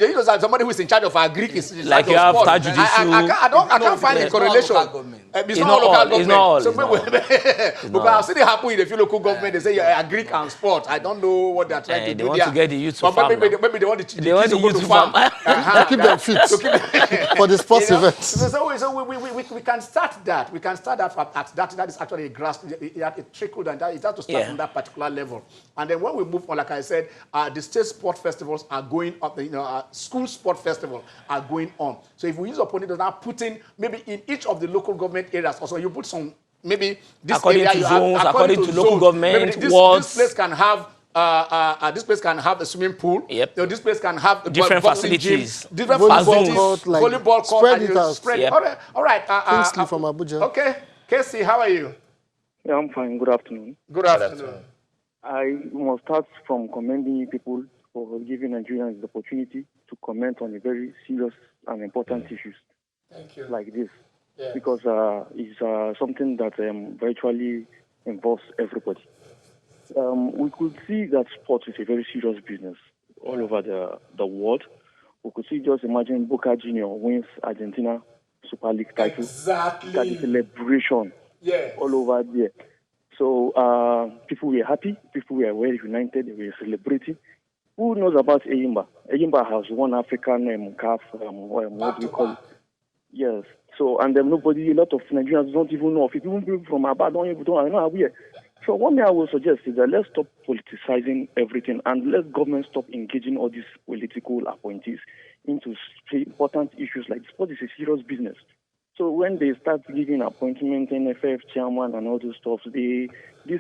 because somebody who is in charge of our Greek is like you have Tajudisu. I can't find a correlation. It's not local government. It's not. Because I've seen it happen in a few local government. They say you're a Greek and sport. I don't know what they're trying to do. They want to get the youth to farm. Maybe they want the youth to farm. Keep them fit for the sports events. So we can start that. We can start that at that. That is actually a grassroots. It trickled and it has to start from that particular level. And then when we move on, like I said, the state sport festivals are going up. School sport festivals are going on. So if we use opponents, now putting maybe in each of the local government areas, also you put some. Maybe this according area to zones, according to local government, this place can have a swimming pool. Yep. This place can have different facilities, different volleyball court, spread. Yep. All right. Kingsley from Abuja. Okay, Casey, how are you? Yeah, I'm fine. Good afternoon. Good afternoon. I must start from commending people for giving Nigerians the opportunity to comment on a very serious and important issues like this. Yeah. Because it's something that virtually involves everybody. We could see that sports is a very serious business all over the world. We could see, just imagine Boca Junior wins Argentina Super League title. Exactly. That is celebration all over there. So people were happy, people were well united, they were celebrating. Who knows about Eyimba? Eyimba has won African CAF, what do we call it? Yes. So, and a lot of Nigerians don't even know of it. Even people from Aba don't know how we are. So what I will suggest is that let's stop politicizing everything and let government stop engaging all these political appointees into important issues like sport is a serious business. So when they start giving appointment, NFF chairman and all those stuff, these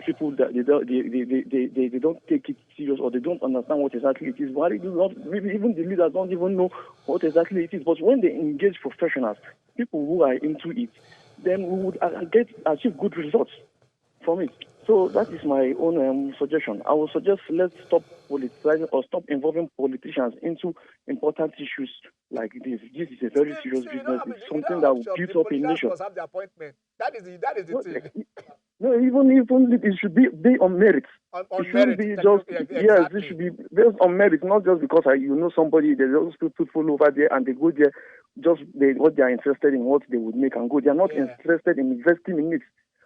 people that they don't take it serious or they don't understand what exactly it is. Why even the leaders don't even know what exactly it is. But when they engage professionals, people who are into it, then we would achieve good results from it. So that is my own suggestion. I would suggest let's stop politicizing or stop involving politicians into important issues like this. This is a very serious business. It's something that will build up a nation. Have the appointment. That is the thing. No, even it should be on merit. On it shouldn't be just yes. It should be based on merit, not just because somebody. There's those people over there and they go there just what they are interested in, what they would make and go. They are not interested in investing in it.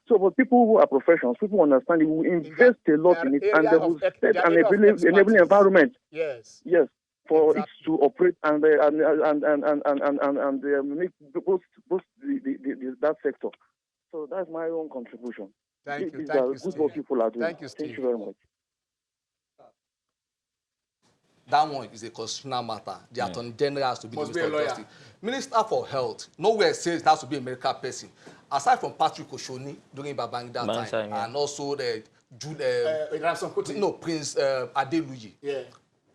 So for people who are professionals, people who understand it, will invest a lot in it, and they will set an enabling environment. Yes. Yes, for it to operate and make both that sector. So that's my own contribution. Thank you. These are good what people are doing. Thank you, Steve. Thank you very much. That one is a constitutional matter. The Attorney General has to be the Minister of Justice. Minister for Health, nowhere says it has to be a medical person. Aside from Patrick Oshoni during Babangida time, and also the Prince Adeluyi,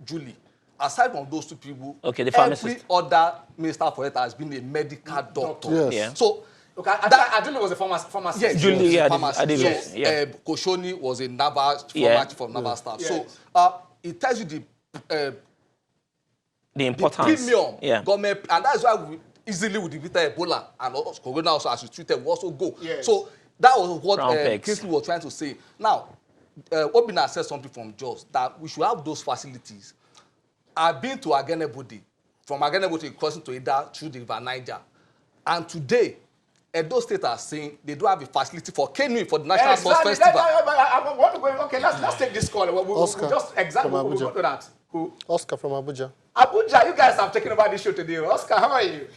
Julie. Aside from those two people, the pharmacist. Every other Minister for Health has been a medical doctor. Yes. Yeah. So, Adeluyi was a pharmacist. Yes, Julie pharmacist. Koshoni was a Naval pharmacist from Naval staff. So, it tells you the importance, the premium government, and that's why we easily defeated Ebola and Corona also as we treated, we also go. Yes. So that was what Kingsley was trying to say. Now, Obina said something from Jos that we should have those facilities. I've been to Agenebodi, from Agenebodi crossing to Ida through the River Niger, and today, Edo State are saying they don't have a facility for canoeing for the National Sports Festival. I want to go. Okay, let's take this call. Oscar we'll just exactly from we'll go Abuja. to that. Who? Oscar from Abuja. Abuja, you guys have taken over this show today. Oscar, how are you?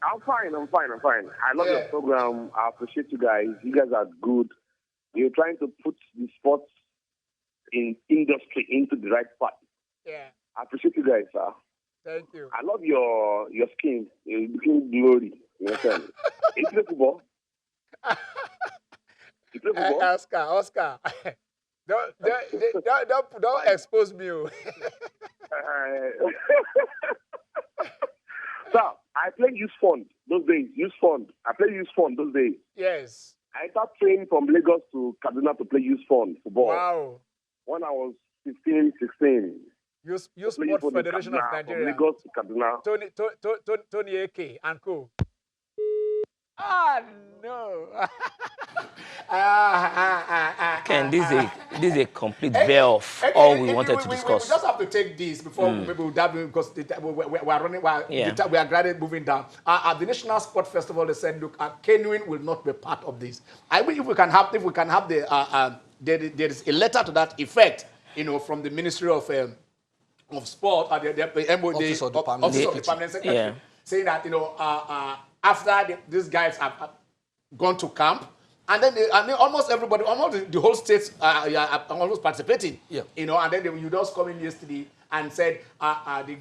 I'm fine. I love your program. I appreciate you guys. You guys are good. You're trying to put the sports in industry into the right path. Yeah. I appreciate you guys, sir. Thank you. I love your skin. It's looking glory. You understand? You play football? You play football? Oscar. don't expose me. Sir, I play youth fund those days. I play youth fund those days. Yes. I started training from Lagos to Kaduna to play youth fund football. Wow. When I was 15, 16. Youth Sport Federation of Nigeria. From Lagos to Kaduna. Tony AK and co. Ah, no. Ken, this is a complete veil of all we wanted to discuss. We just have to take this before maybe we'll dive in because we are running. We are gradually moving down. At the National Sport Festival, they said, look, canoeing will not be part of this. I mean, if we can have the there is a letter to that effect, from the Ministry of Sport, the MOD, Office of the Permanent Secretary, saying that after these guys have gone to camp, and then almost everybody, almost the whole states are almost participating. Yeah. And then you just come in yesterday and said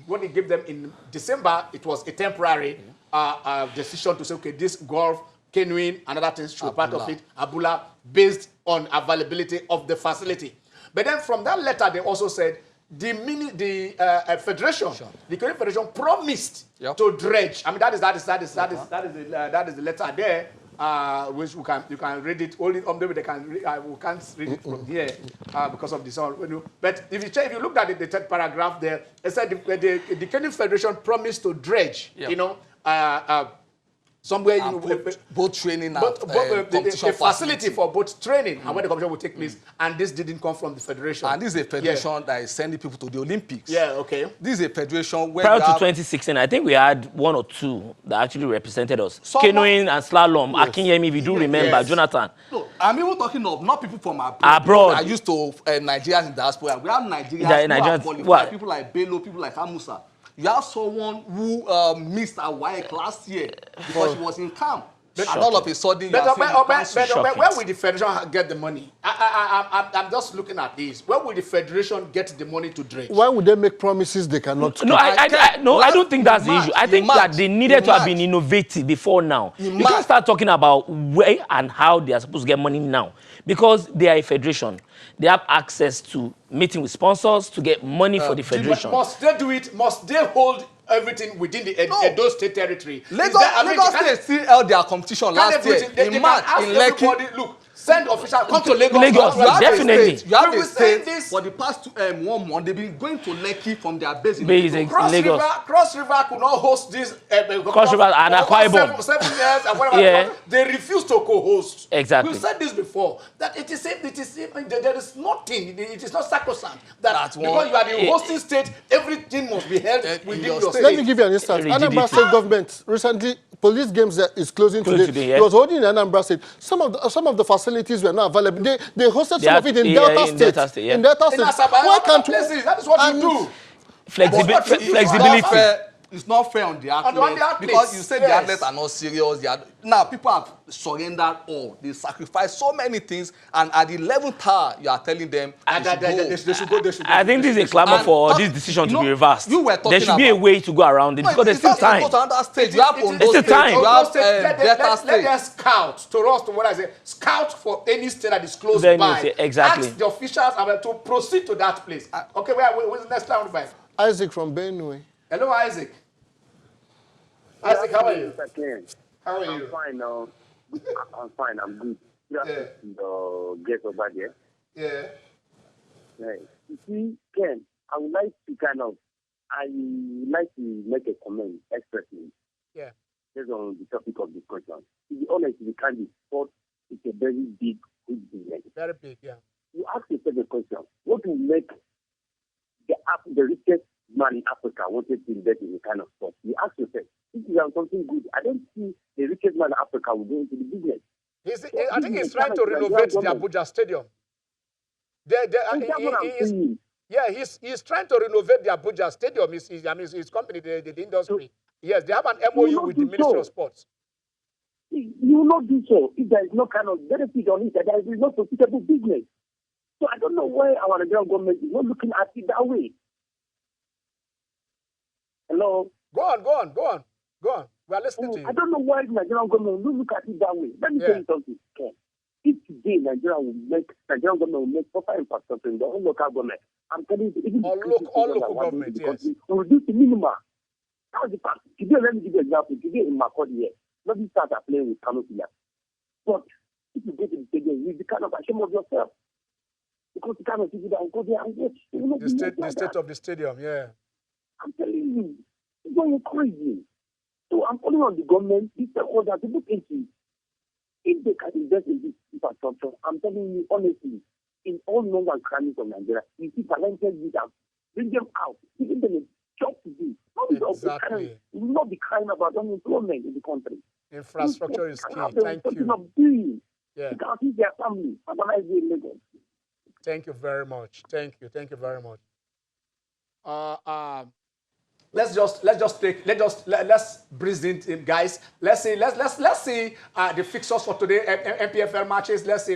when they gave them in December, it was a temporary decision to say, okay, this golf, canoeing, and other things should be part of it, Abula, based on availability of the facility. But then from that letter, they also said the federation, the Korean Federation promised to dredge. I mean, that is the letter there. Which you can read it only maybe they can read, we can't read it from here because of the sound. But if you look at the third paragraph there, it said the Kenyan Federation promised to dredge, somewhere boat training and a facility for boat training and where the competition will take place, and this didn't come from the federation. And this is a federation that is sending people to the Olympics. Yeah, okay. This is a federation where prior to 2016, I think we had one or two that actually represented us. Canoeing and slalom. Yes. Akinyemi, if you do remember, Jonathan. No, I'm even talking of not people from abroad. I used to Nigerians in diaspora. We have Nigerians who are qualified, people like Bello, people like Amusa. You have someone who missed a WAEC last year because she was in camp. And all of a sudden, where will the federation get the money? I'm just looking at this. Where will the federation get the money to dredge? Why would they make promises they cannot keep? No, I don't think that's the issue. I think that they needed to have been innovative before now. You can't start talking about where and how they are supposed to get money now. Because they are a federation. They have access to meeting with sponsors to get money for the federation. Must they do it? Must they hold everything within the Edo State territory? Lagos State still held their competition last year in March in Lekki. Look, send officials, come to Lagos. Definitely. You have a state for the past 1 month. They've been going to Lekki from their base in Lagos. Cross River could not host this. Cross River and Akwa Ibom. 7 years and whatever. Yeah. They refused to co-host. Exactly. We said this before, that it is there is nothing, it is not sacrosanct. Because you are the hosting state, everything must be held within your state. Let me give you an instance. Anambra State government recently, police games is closing today. It was holding in Anambra State. Some of the facilities were not available. They hosted some of it in Delta State. In Delta State. Why can't we? That is what you do. Flexibility. It's not fair on the athletes because you said the athletes are not serious. Now people have surrendered all. They sacrificed so many things, and at the 11th hour, you are telling them they should go. I think this is a clamor for this decision to be reversed. There should be a way to go around it because there's still time. You have Ondo State, you have Delta State. Let them scout to what I say. Scout for any state that is close by. Exactly. Ask the officials to proceed to that place. Okay, where's the next round? Isaac from Benue. Hello, Isaac. Isaac, how are you? How are you? I'm fine now. I'm fine. I'm good. The guest over there. Yeah. You see, Ken, I would like to make a comment expressly. Yeah. Based on the topic of discussion. To be honest, we can't sport. It's a very big business. Very big, yeah. you ask yourself a question. What will make the richest man in Africa wanted to invest in the kind of sport? You ask yourself, if you have something good, I don't see the richest man in Africa will go into the business. I think he's trying to renovate the Abuja Stadium. He's trying to renovate the Abuja Stadium. His company, the industry. Yes, they have an MOU with the Ministry of Sports. You will not do so if there is no kind of benefit on it, that there is no profitable business. So I don't know why our Nigerian government is not looking at it that way. Hello? Go on. We are listening to you. I don't know why the Nigerian government will look at it that way. Let me tell you something. If today Nigerian government will make proper infrastructure in their own local government, I'm telling you, even all local government, yes. Will reduce the minimum. That's the fact. Today, let me give you an example. Today in Makodi here, nobody starts playing with Kano players. But if you go to the stadium, you'll be kind of ashamed of yourself. Because you cannot people that go there and watch. The state of the stadium, yeah. I'm telling you, it's going crazy. So I'm calling on the government, these stakeholders to look into it. If they can invest in this infrastructure, I'm telling you honestly, in all known and crannies of Nigeria, you see talented leaders, bring them out, giving them a job to do. Exactly. We will not be crying about unemployment in the country. Infrastructure is key. Thank you. Yeah. You can see their family. Have a nice day in Lagos. Thank you very much. Thank you very much. Let's breeze in, guys. Let's see the fixtures for today. MPFL matches. Let's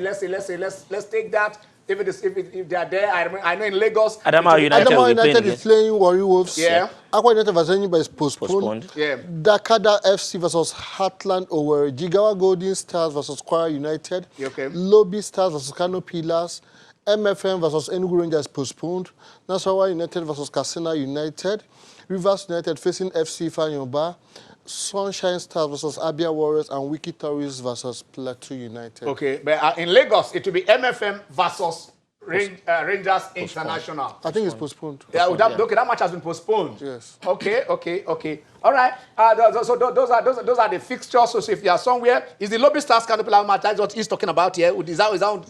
take that. If they are there, I know in Lagos. Adamawa United is playing Warri Wolves. Yeah. Akwa United versus Enyimba is postponed. Yeah. Dakada FC versus Heartland Owerri. Jigawa Golden Stars versus Kwara United. Okay. Lobby Stars versus Kano Pillars. MFM versus Enugu Rangers postponed. Nasarawa United versus Katsina United. Rivers United facing FC Fanyomba. Sunshine Stars versus Abia Warriors and Wiki Tourists versus Plateau United. Okay, but in Lagos, it will be MFM versus Rangers International. I think it's postponed. Okay, that match has been postponed. Yes. Okay. All right. So those are the fixtures. So if you are somewhere, is the Lobby Stars Canopy match? That's what he's talking about here. Is that on?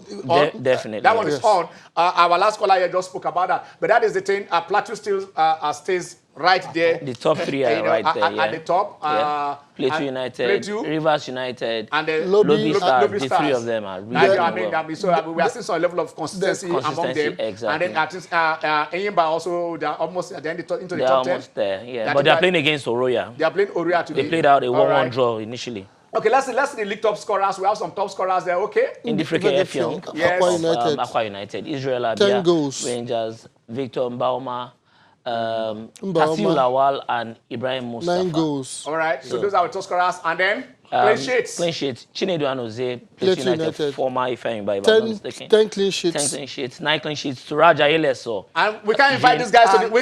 Definitely. That one is on. Our last caller here just spoke about that. But that is the thing. Plateau still stays right there. The top three are right there. At the top. Plateau United, Rivers United, and Lobby Stars. The three of them are really well. So we are seeing some level of consistency among them. Exactly. And then I think Enyimba also, they're almost at the end into the top 10. They're almost there, yeah. But they're playing against Oroya. They are playing Oroya today. They played out a 1-1 draw initially. Okay, let's see the league top scorers. We have some top scorers there, okay? Indifrike Effiong, yes. Aqua United, Israel Abia, 10 goals. Rangers, Victor Mbauma, Kasim Lawal, and Ibrahim Mustafa. 9 goals. All right, so those are our top scorers. And then, clean sheets. Clean sheets. Chinedu Anozie, Plateau United, former Ifeanyi, if I'm not mistaken. 10 clean sheets. 10 clean sheets, 9 clean sheets. Suraj Ayeleso. And we can't invite these guys to the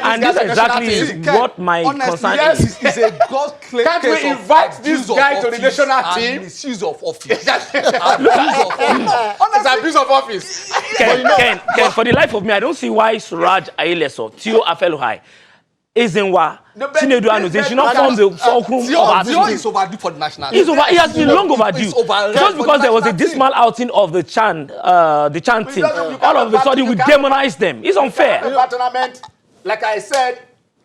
And this exactly is what my concern is. It's a God claim. Can't we invite this guy to the national team? Misuse of office. It's abuse of office. Ken, for the life of me, I don't see why Suraj Ayeleso, Tio Afeluhai, Ezenwa, Chinedu Anozie should not form the fulcrum of our team. Tio is overdue for the national team. He has been long overdue. Just because there was a dismal outing of the Chan team, all of a sudden we demonize them. It's unfair. Tournament, like I said,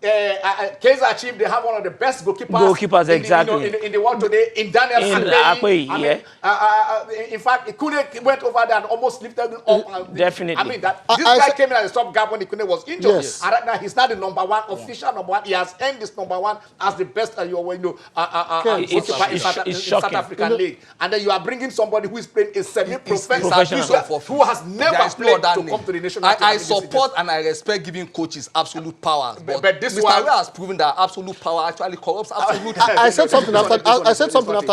Kaizer Chiefs, they have one of the best goalkeepers exactly in the world today. In Daniel Akpeyi, in fact, Ikune went over there and almost lifted him up. Definitely. I mean that this guy came in at the stopgap when Ikune was injured. Yes. And right now he's not the number one, official number one. He has earned this number one as the best goalkeeper in South African League. And then you are bringing somebody who is playing a semi-professional who has never played to come to the national team. I support and I respect giving coaches absolute powers, but this Mr. Ray has proven that absolute power actually corrupts absolute. I said something after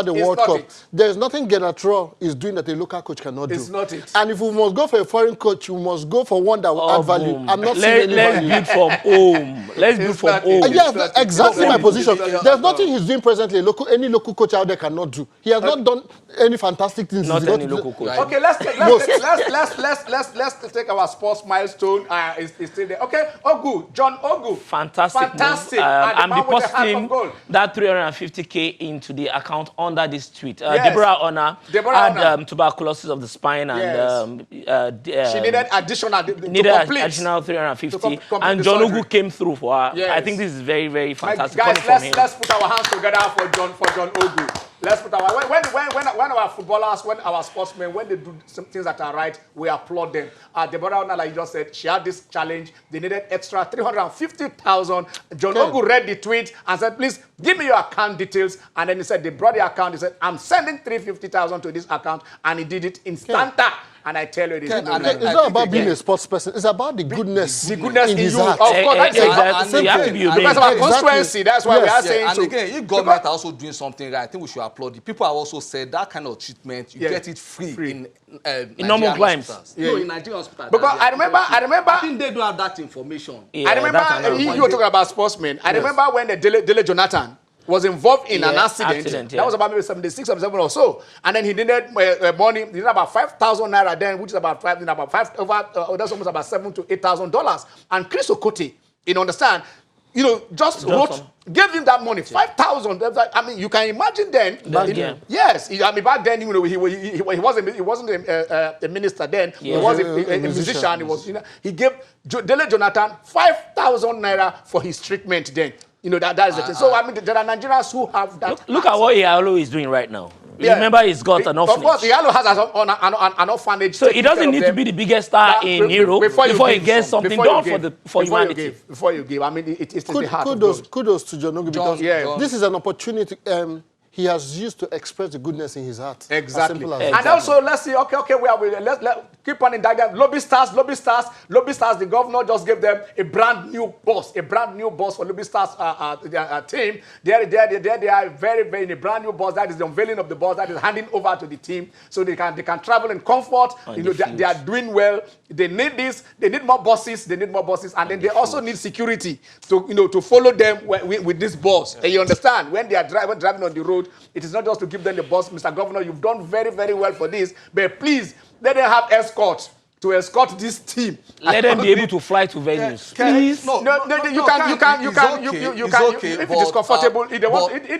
the World Cup. There's nothing Genatro is doing that a local coach cannot do. It's not it. And if we must go for a foreign coach, we must go for one that will add value. I'm not seeing any value. Let's build from home. Let's build from home. Yes, exactly my position. There's nothing he's doing presently. Any local coach out there cannot do. He has not done any fantastic things. Not any local coach. Okay, let's take our sports milestone. It's still there. Okay, Ogu, John Ogu. Fantastic fantastic move. I'm depositing that 350K into the account under this tweet. Deborah Honor had tuberculosis of the spine and she needed additional additional 350, and John Ogu came through for her. I think this is very, very fantastic. Guys, let's put our hands together for John Ogu. Let's put our when our footballers, when our sportsmen, when they do some things that are right, we applaud them. Deborah Honor, like you just said, she had this challenge. They needed extra 350,000. John Ogu read the tweet and said, "Please give me your account details." And then he said, they brought the account. He said, "I'm sending 350,000 to this account," and he did it instanta. And I tell you, it's not about being a sports person. It's about the goodness, in his you. heart. Of course, that's exactly. You have to be obeyed. Because of our constituency, that's why we are saying. And again, if government are also doing something right, I think we should applaud it. People have also said that kind of treatment, you get it free in normal climes. No, in Nigerian hospitals. Because I remember. I think they don't have that information. I remember you were talking about sportsmen. I remember when the Dele Jonathan was involved in an accident. That was about maybe 76 or 77 or so. And then he needed money. He needed about 5,000 naira then, which is that's almost about $7,000 to $8,000. And Chris Okote, understand, gave him that money, 5,000. I mean, you can imagine then. Yes, back then, he wasn't a minister then. He was a musician. He gave Dele Jonathan 5,000 naira for his treatment then. That is the thing. So, I mean, there are Nigerians who have that. Look at what Ialo is doing right now. Remember, he's got an orphanage. Of course, Ialo has an orphanage. So, he doesn't need to be the biggest star in Europe before he gets something done for humanity. Before you give, I mean, it's the heart. Kudos to John Ogu, because this is an opportunity. He has used to express the goodness in his heart. Exactly. And also, let's see, okay, let's keep on in that. Lobby stars. The governor just gave them a brand new boss for Lobby Stars team. They are very, very in a brand new boss. That is the unveiling of the boss. That is handing over to the team, so they can travel in comfort. They are doing well. They need this. They need more bosses. And then they also need security to follow them with this boss. You understand? When they are driving on the road, it is not just to give them the boss. Mr. Governor, you've done very, very well for this, but please let them have escorts to escort this team. Let them be able to fly to venues. Please. You can. If it is comfortable, if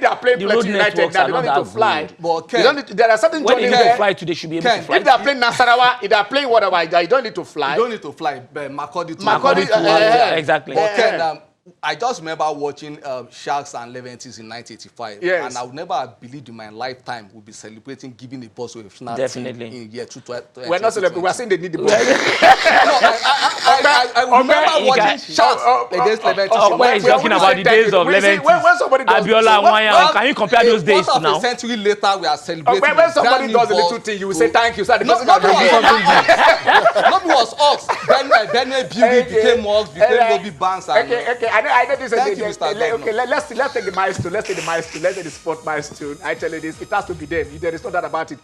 they are playing Plateau United, now they don't need to fly. There are certain when they need to fly to, they should be able to fly. If they are playing Nasarawa, if they are playing whatever, you don't need to fly. You don't need to fly. Makurdi exactly. But I just remember watching Sharks and Leventis in 1985. Yes. And I would never have believed in my lifetime we'll be celebrating giving a boss to a national team in year 2020. We're not celebrating. We're saying they need the boss. I remember watching Sharks against Leventis. Where he's talking about the days of Leventis. Abiola, Wanya, can you compare those days to now? A century later, we are celebrating. When somebody does a little thing, you will say thank you, sir. Nobody was Ox. Benue Beauty became Ox, became Lobby Banks. Okay. I know this. Thank you, Mr. Okay, let's take the milestone. Let's take the sport milestone. I tell you this, it has to be them. There is no doubt about it.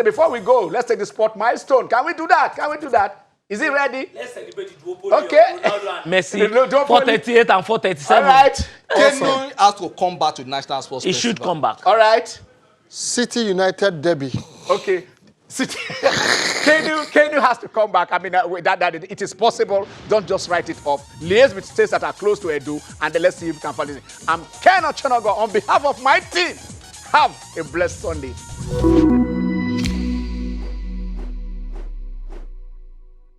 Before we go, let's take the sport milestone. Can we do that? Is it ready? Let's celebrate it. Okay. Messi, 438 and 437. All right. Kenu has to come back to the National Sports Festival. He should come back. All right. City United derby. Okay. Kenu has to come back. I mean, that it is possible. Don't just write it off. Liaise with states that are close to Edo, and then let's see if we can find it. I'm Ken Ochonogo on behalf of my team. Have a blessed Sunday.